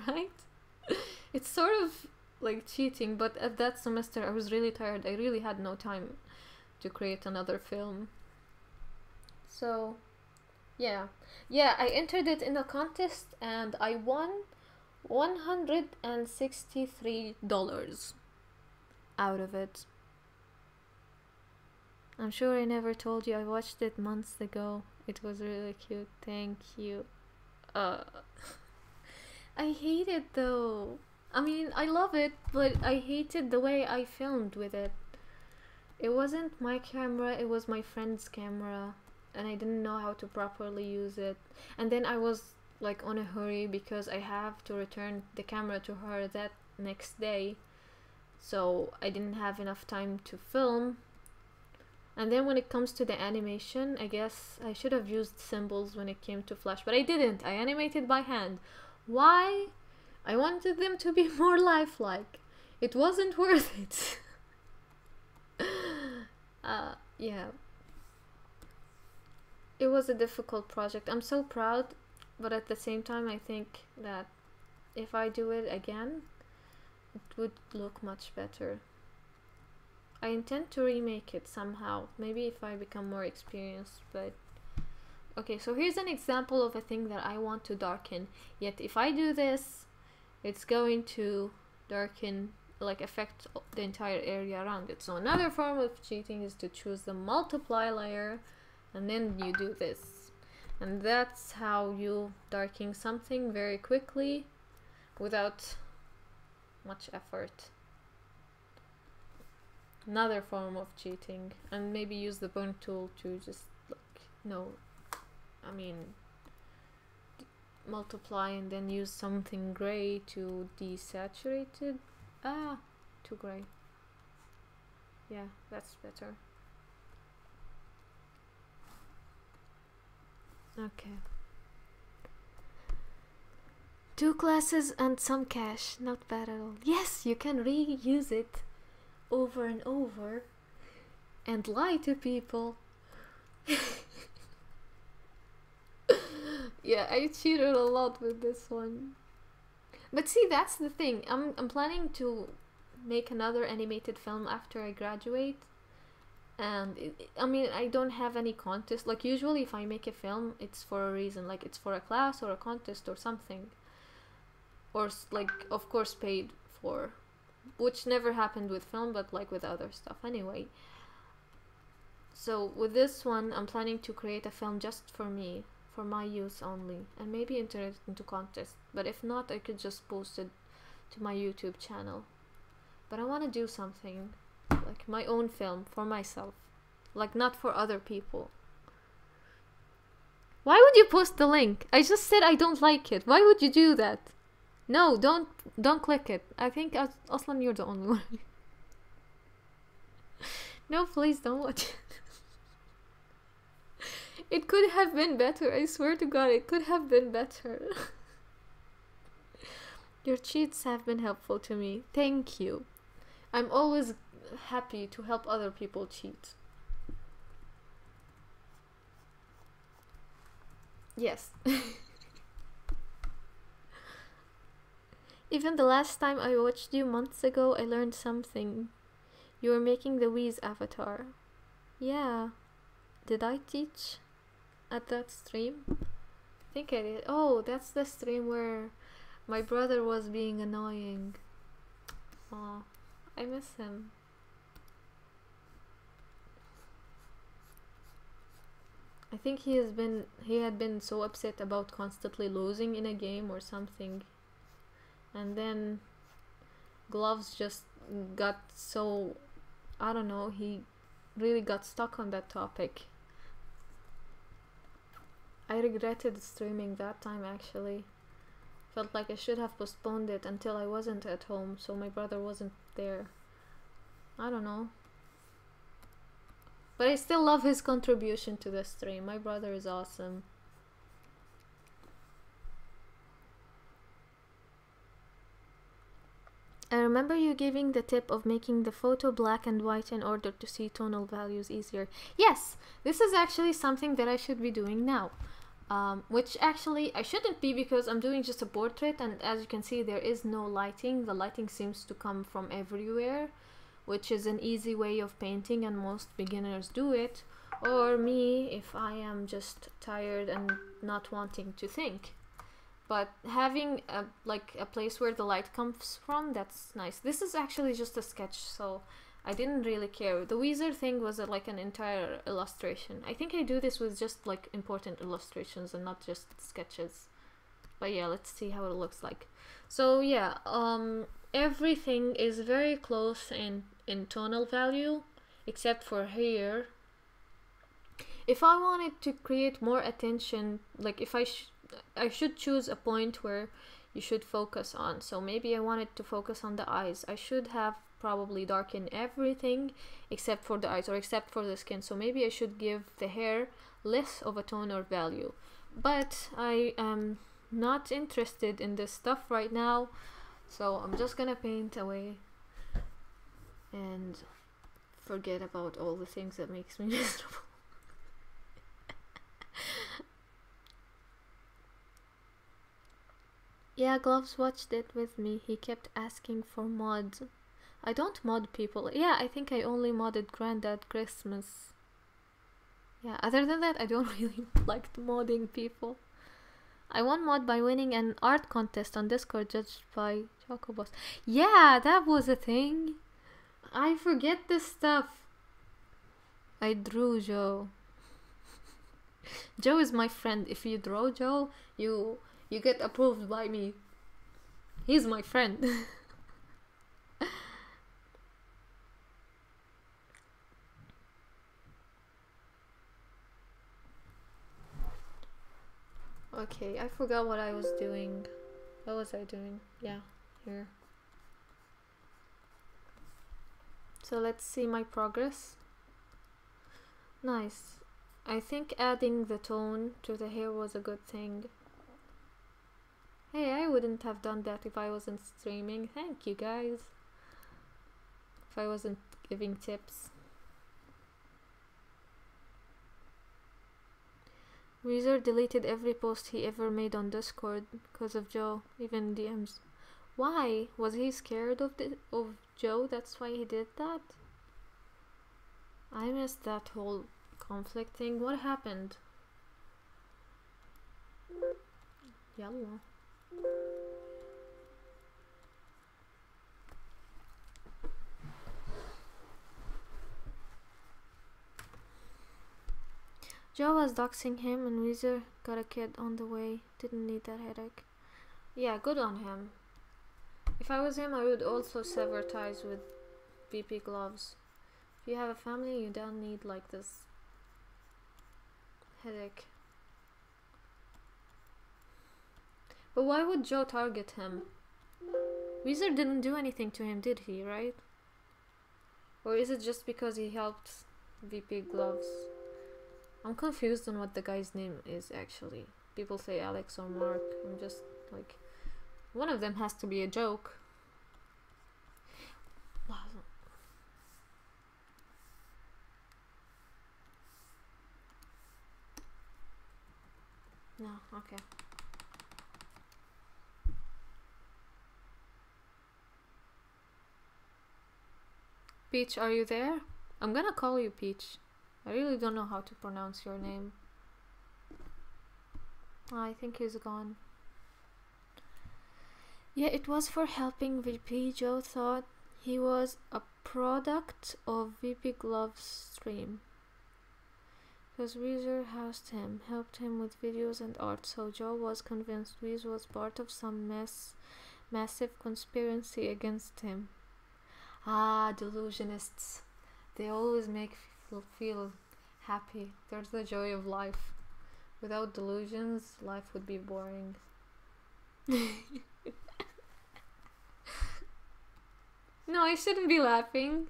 right? It's sort of like cheating, but at that semester I was really tired. I really had no time to create another film. So, yeah, I entered it in a contest and I won $163 out of it. I'm sure I never told you. I watched it months ago. It was really cute. Thank you. I hate it though. I mean, I love it, but I hated the way I filmed with it. It wasn't my camera, it was my friend's camera. And I didn't know how to properly use it. And then I was like on a hurry because I have to return the camera to her that next day. So I didn't have enough time to film. And then when it comes to the animation, I guess I should have used symbols when it came to Flash, but I didn't. I animated by hand. Why? I wanted them to be more lifelike. It wasn't worth it. Yeah. It was a difficult project. I'm so proud, but at the same time I think that if I do it again, it would look much better. I intend to remake it somehow, maybe if I become more experienced, but okay, so here's an example of a thing that I want to darken, yet if I do this, it's going to darken, like affect the entire area around it. So another form of cheating is to choose the multiply layer and then you do this, and that's how you darken something very quickly without much effort. Another form of cheating, and maybe use the burn tool to just multiply and then use something gray to desaturate it. Too gray. Yeah, that's better. Okay. 2 classes and some cash. Not bad at all. Yes, you can reuse it over and over and lie to people. Yeah, I cheated a lot with this one. But see, that's the thing. I'm planning to make another animated film after I graduate. And I mean, I don't have any contest. Like, usually if I make a film, it's for a reason. Like, it's for a class or a contest or something. Or, like, of course, paid for. Which never happened with film, but, like, with other stuff. Anyway. So, with this one, I'm planning to create a film just for me. For my use only. And maybe enter it into contest. But if not, I could just post it to my YouTube channel. But I want to do something. Like my own film for myself. Like not for other people. Why would you post the link? I just said I don't like it. Why would you do that? No, don't click it. I think Aslan, you're the only one. No, please don't watch it. It could have been better. I swear to God, it could have been better. Your cheats have been helpful to me. Thank you. I'm always happy to help other people cheat. Yes. Even the last time I watched you months ago, I learned something. You were making the Wheeze avatar. Yeah. Did I teach at that stream? I think I did. Oh, that's the stream where my brother was being annoying. Aw, I miss him. I think he had been so upset about constantly losing in a game or something. And then Gloves just got so, I don't know, he really got stuck on that topic. I regretted streaming that time actually. Felt like I should have postponed it until I wasn't at home, so my brother wasn't there. I don't know. But I still love his contribution to the stream. My brother is awesome. I remember you giving the tip of making the photo black and white in order to see tonal values easier. Yes, this is actually something that I should be doing now. Which actually I shouldn't be because I'm doing just a portrait, and as you can see there is no lighting. The lighting seems to come from everywhere, which is an easy way of painting and most beginners do it. Or me if I am just tired and not wanting to think. But having a place where the light comes from, that's nice. This is actually just a sketch, so I didn't really care. The Weezer thing was like an entire illustration. I think I do this with just like important illustrations and not just sketches. But yeah, let's see how it looks like. So yeah, everything is very close in tonal value, except for here. If I wanted to create more attention, like if I should choose a point where you should focus on. So maybe I wanted to focus on the eyes. I should have probably darken everything except for the eyes or except for the skin. So maybe I should give the hair less of a tone or value. But I am not interested in this stuff right now, so I'm just gonna paint away and forget about all the things that makes me miserable. Yeah, Gloves watched it with me. He kept asking for mods. I don't mod people. Yeah, I think I only modded Granddad Christmas. Yeah, other than that, I don't really like modding people. I won mod by winning an art contest on Discord judged by Chocobos. Yeah, that was a thing. I forget this stuff. I drew Joe. Joe is my friend. If you draw Joe, you get approved by me. He's my friend. Okay, I forgot what I was doing. What was I doing? Yeah, here. So let's see my progress. Nice. I think adding the tone to the hair was a good thing. Hey, I wouldn't have done that if I wasn't streaming. Thank you guys. If I wasn't giving tips. Weezer deleted every post he ever made on Discord because of Joe, even DMs. Why? Was he scared of Joe? That's why he did that? I missed that whole conflict thing. What happened? Yalla. Joe was doxing him and Weezer got a kid on the way. Didn't need that headache. Yeah, good on him. If I was him, I would also sever ties with VP Gloves. If you have a family, you don't need like this headache. But why would Joe target him? Weezer didn't do anything to him, did he, right? Or is it just because he helped VP Gloves? I'm confused on what the guy's name is actually. People say Alex or Mark. I'm just like, one of them has to be a joke. Wow. No, okay. Peach, are you there? I'm gonna call you Peach. I really don't know how to pronounce your name. I think he's gone. Yeah, it was for helping VP. Joe thought he was a product of VP Glove's stream. Because Weezer housed him, helped him with videos and art, so Joe was convinced Weezer was part of some massive conspiracy against him. Ah, delusionists. They always make feel happy. There's the joy of life. Without delusions, life would be boring. No, I shouldn't be laughing.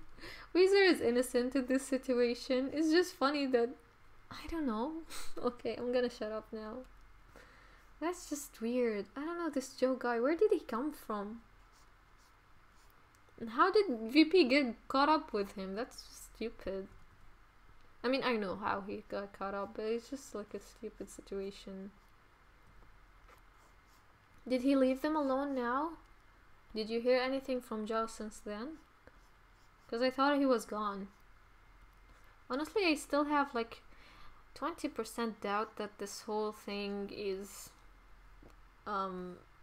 Weezer is innocent in this situation. It's just funny that... I don't know. Okay, I'm gonna shut up now. That's just weird. I don't know, this Joe guy. Where did he come from? And how did VP get caught up with him? That's just stupid. I mean, I know how he got caught up, but it's just like a stupid situation. Did he leave them alone now? Did you hear anything from Joe since then? Because I thought he was gone. Honestly, I still have like 20% doubt that this whole thing is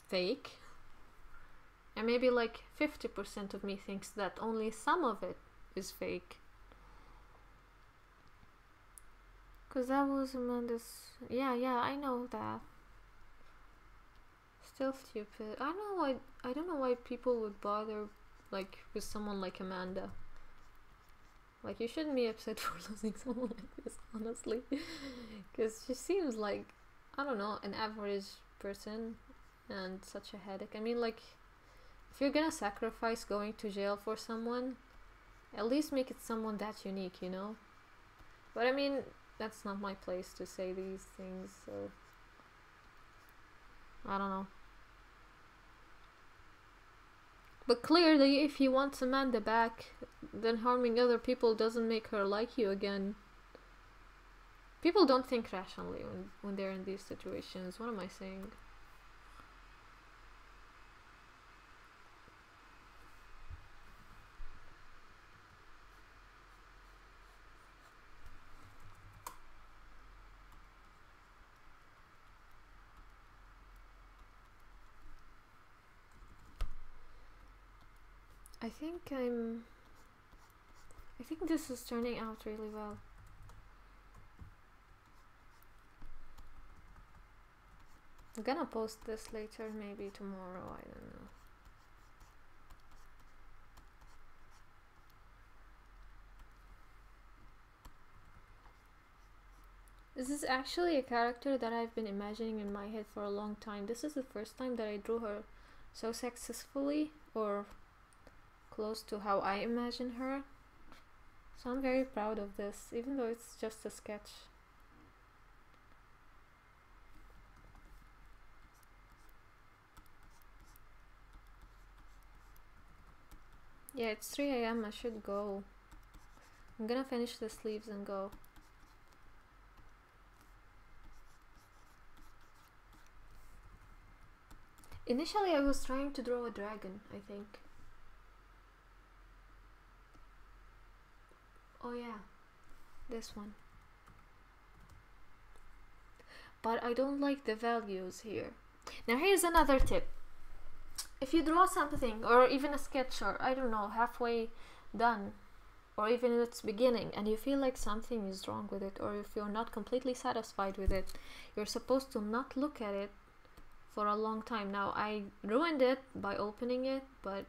fake. And maybe like 50% of me thinks that only some of it is fake. Cause that was Amanda's... Yeah, I know that. Still stupid. I don't know why people would bother like with someone like Amanda. Like, you shouldn't be upset for losing someone like this, honestly. Cause she seems like, I don't know, an average person and such a headache. I mean, like, if you're gonna sacrifice going to jail for someone, at least make it someone that unique, you know? But I mean, that's not my place to say these things, so I don't know. But clearly, if he wants Amanda back, then harming other people doesn't make her like you again. People don't think rationally when they're in these situations. What am I saying? I think this is turning out really well. I'm gonna post this later, maybe tomorrow, I don't know. This is actually a character that I've been imagining in my head for a long time. This is the first time that I drew her so successfully, or close to how I imagine her. So I'm very proud of this, even though it's just a sketch. Yeah, it's 3 a.m. I should go. I'm gonna finish the sleeves and go. Initially, I was trying to draw a dragon, I think. Oh yeah, this one. But I don't like the values here. Now here's another tip. If you draw something, or even a sketch, or I don't know, halfway done, or even in its beginning, and you feel like something is wrong with it, or if you're not completely satisfied with it, you're supposed to not look at it for a long time. Now I ruined it by opening it, but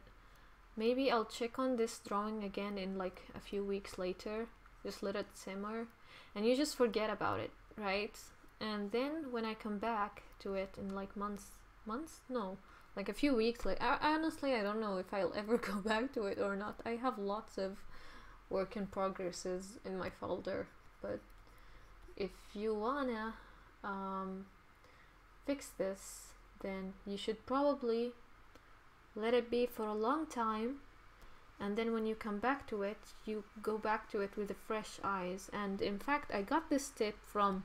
maybe I'll check on this drawing again in like a few weeks later. Just let it simmer, and you just forget about it, right? And then when I come back to it in like months, no, like a few weeks later, honestly I don't know if I'll ever go back to it or not. I have lots of work in progresses in my folder, but if you wanna fix this, then you should probably let it be for a long time, and then when you come back to it, you go back to it with the fresh eyes. And in fact, I got this tip from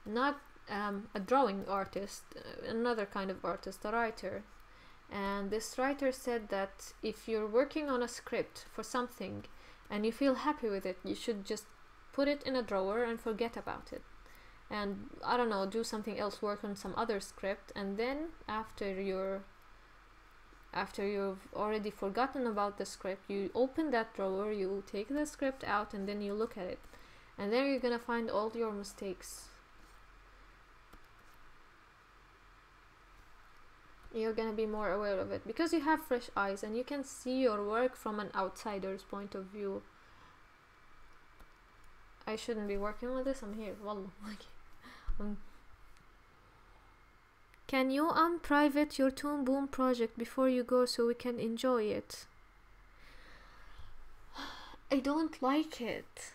not a drawing artist, another kind of artist, a writer. And this writer said that if you're working on a script for something and you feel happy with it, you should just put it in a drawer and forget about it. And I don't know, do something else, work on some other script, and then after you've already forgotten about the script, you open that drawer, you take the script out, and then you look at it, and there you're gonna find all your mistakes. You're gonna be more aware of it because you have fresh eyes and you can see your work from an outsider's point of view. I shouldn't be working on this. I'm here. Wallah. Can you unprivate your Toon Boom project before you go so we can enjoy it? I don't like it.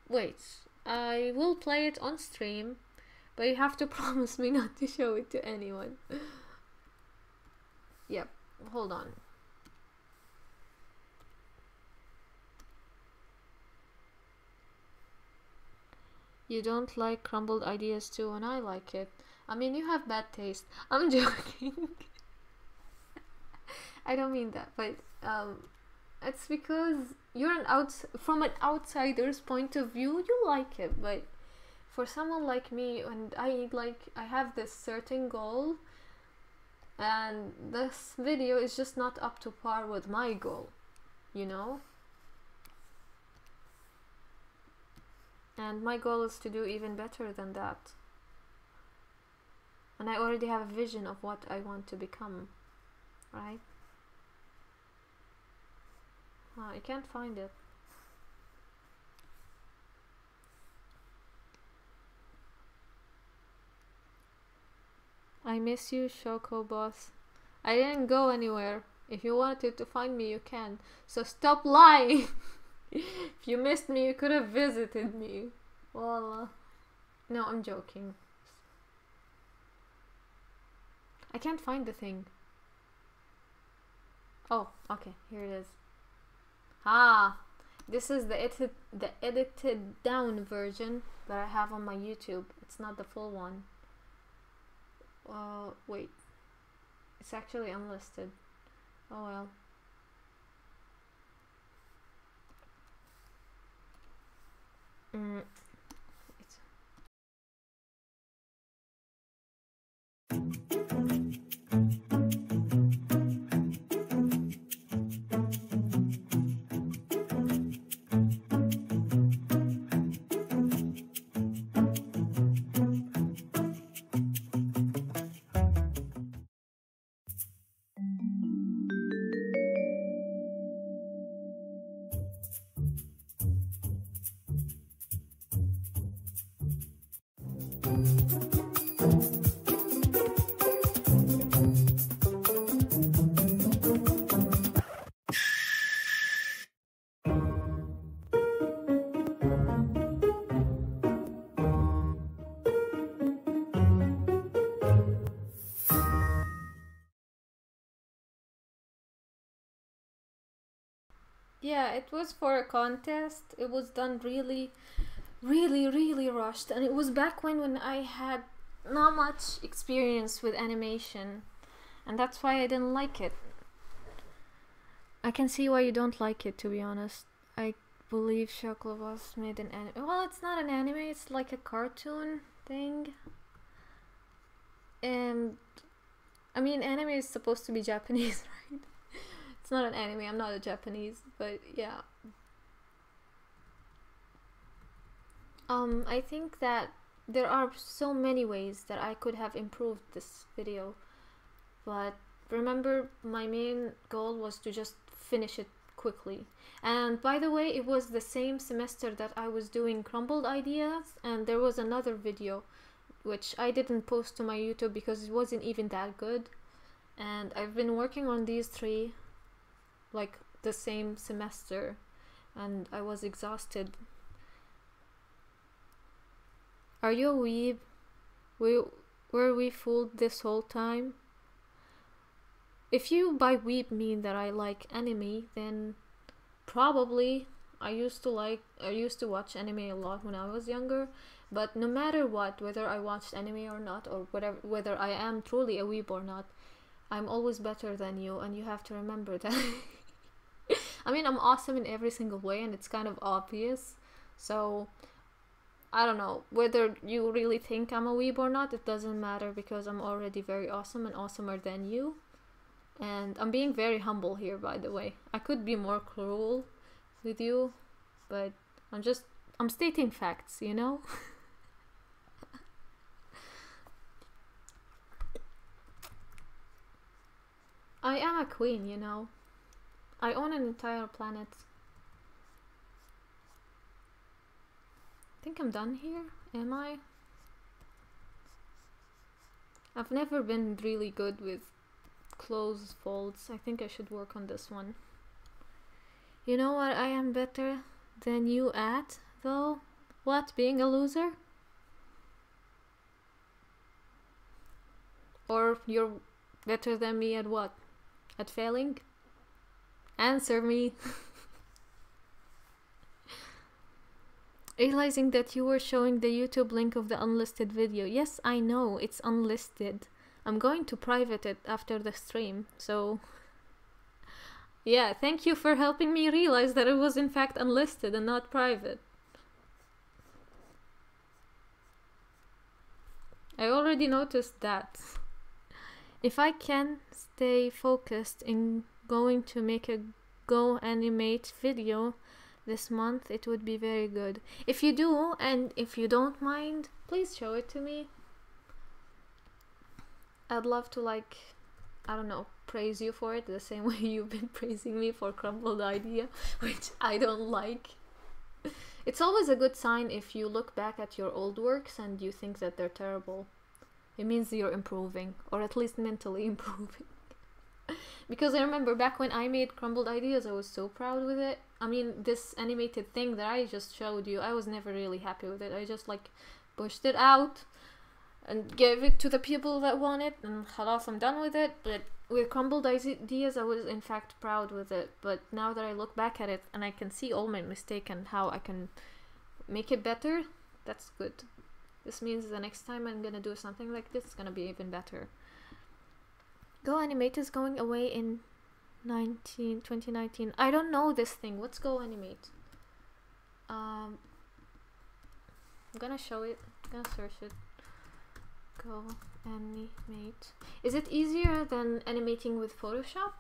Wait. I will play it on stream, but you have to promise me not to show it to anyone. Yep. Hold on. You don't like crumbled ideas too, and I like it. I mean, you have bad taste. I'm joking. I don't mean that, but it's because you're from an outsider's point of view, you like it, but for someone like me, and I have this certain goal, and this video is just not up to par with my goal, you know? And my goal is to do even better than that. And I already have a vision of what I want to become, right? I can't find it. I miss you, Shoko boss. I didn't go anywhere. If you wanted to find me, you can. So stop lying. If you missed me, you could have visited me. Well, no, I'm joking. I can't find the thing. Oh, okay, here it is. Ah, this is the edited down version that I have on my YouTube. It's not the full one. Wait. It's actually unlisted. Oh well. Yeah, it was for a contest. It was done really, really, really rushed, and it was back when I had not much experience with animation, and that's why I didn't like it. I can see why you don't like it, to be honest. I believe Chocobo was made an anime. Well, it's not an anime, it's like a cartoon thing. And I mean, anime is supposed to be Japanese, right? It's not an anime, I'm not a Japanese, but yeah. I think that there are so many ways that I could have improved this video, but remember, my main goal was to just finish it quickly. And by the way, it was the same semester that I was doing crumbled ideas, and there was another video which I didn't post to my YouTube because it wasn't even that good. And I've been working on these three like the same semester, and I was exhausted. Are you a weeb? Were we fooled this whole time? If you by weeb mean that I like anime, then probably I used to watch anime a lot when I was younger. But no matter what, whether I watched anime or not, or whether I am truly a weeb or not, I'm always better than you, and you have to remember that. I mean, I'm awesome in every single way, and it's kind of obvious. So I don't know whether you really think I'm a weeb or not. It doesn't matter, because I'm already very awesome and awesomer than you. And I'm being very humble here, by the way. I could be more cruel with you, but I'm stating facts, you know? I am a queen, you know? I own an entire planet. I think I'm done here, am I? I've never been really good with close folds. I think I should work on this one. You know what I am better than you at, though? What, being a loser? Or you're better than me at what? At failing? Answer me. Realizing that you were showing the YouTube link of the unlisted video. Yes, I know, it's unlisted. I'm going to private it after the stream, so... Yeah, thank you for helping me realize that it was in fact unlisted and not private. I already noticed that. If I can stay focused in going to make a Go Animate video this month, it would be very good. If you do, and if you don't mind, please show it to me. I'd love to, like, I don't know, praise you for it the same way you've been praising me for Crumbled Idea, which I don't like. It's always a good sign if you look back at your old works and you think that they're terrible. It means you're improving, or at least mentally improving. Because I remember back when I made Crumbled Ideas, I was so proud with it. I mean, this animated thing that I just showed you, I was never really happy with it. I just like pushed it out and gave it to the people that want it, and halas, I'm done with it. But with Crumbled Ideas, I was in fact proud with it. But now that I look back at it and I can see all my mistakes and how I can make it better, that's good. This means the next time I'm gonna do something like this, it's gonna be even better. Go Animate is going away in 2019. I don't know this thing. What's Go Animate? I'm gonna show it. I'm gonna search it. Go Animate. Is it easier than animating with Photoshop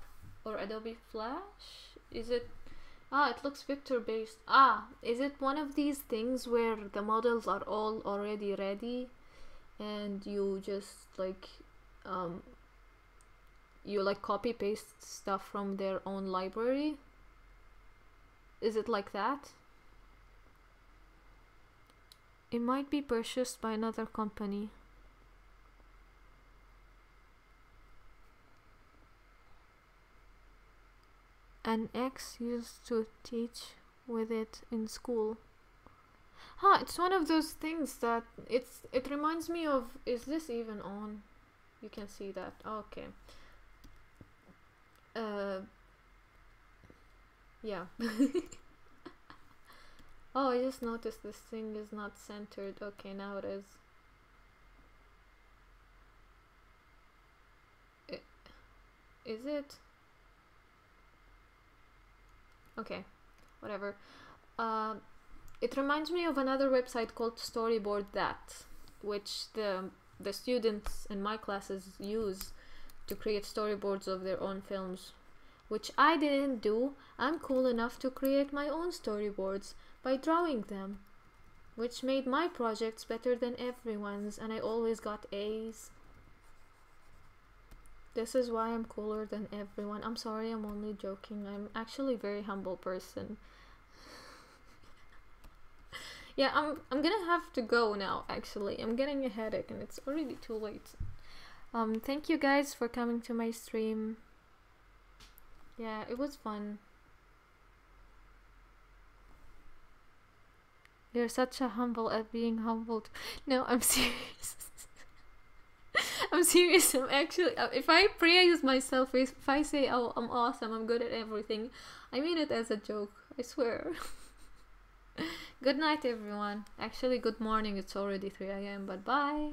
or Adobe Flash? Is it... Ah, it looks vector based. Ah, is it one of these things where the models are all already ready and you just like you like copy paste stuff from their own library? Is it like that? It might be purchased by another company. An ex used to teach with it in school. Huh, it's one of those things that it reminds me of... Is this even on? You can see that. Okay. Yeah. Oh, I just noticed this thing is not centered. Okay, now it is. Is it? Okay, whatever. It reminds me of another website called Storyboard That, which the students in my classes use to create storyboards of their own films, which I didn't do. I'm cool enough to create my own storyboards by drawing them, which made my projects better than everyone's, and I always got A's. This is why I'm cooler than everyone. I'm sorry, I'm only joking. I'm actually a very humble person. Yeah, I'm gonna have to go now, actually. I'm getting a headache and it's already too late. Thank you guys for coming to my stream. Yeah, it was fun. You're such a humble at being humbled. No, I'm serious. I'm serious. I'm actually. If I praise myself, if I say, "Oh, I'm awesome. I'm good at everything," I mean it as a joke. I swear. Good night, everyone. Actually, good morning. It's already 3 a.m. But bye.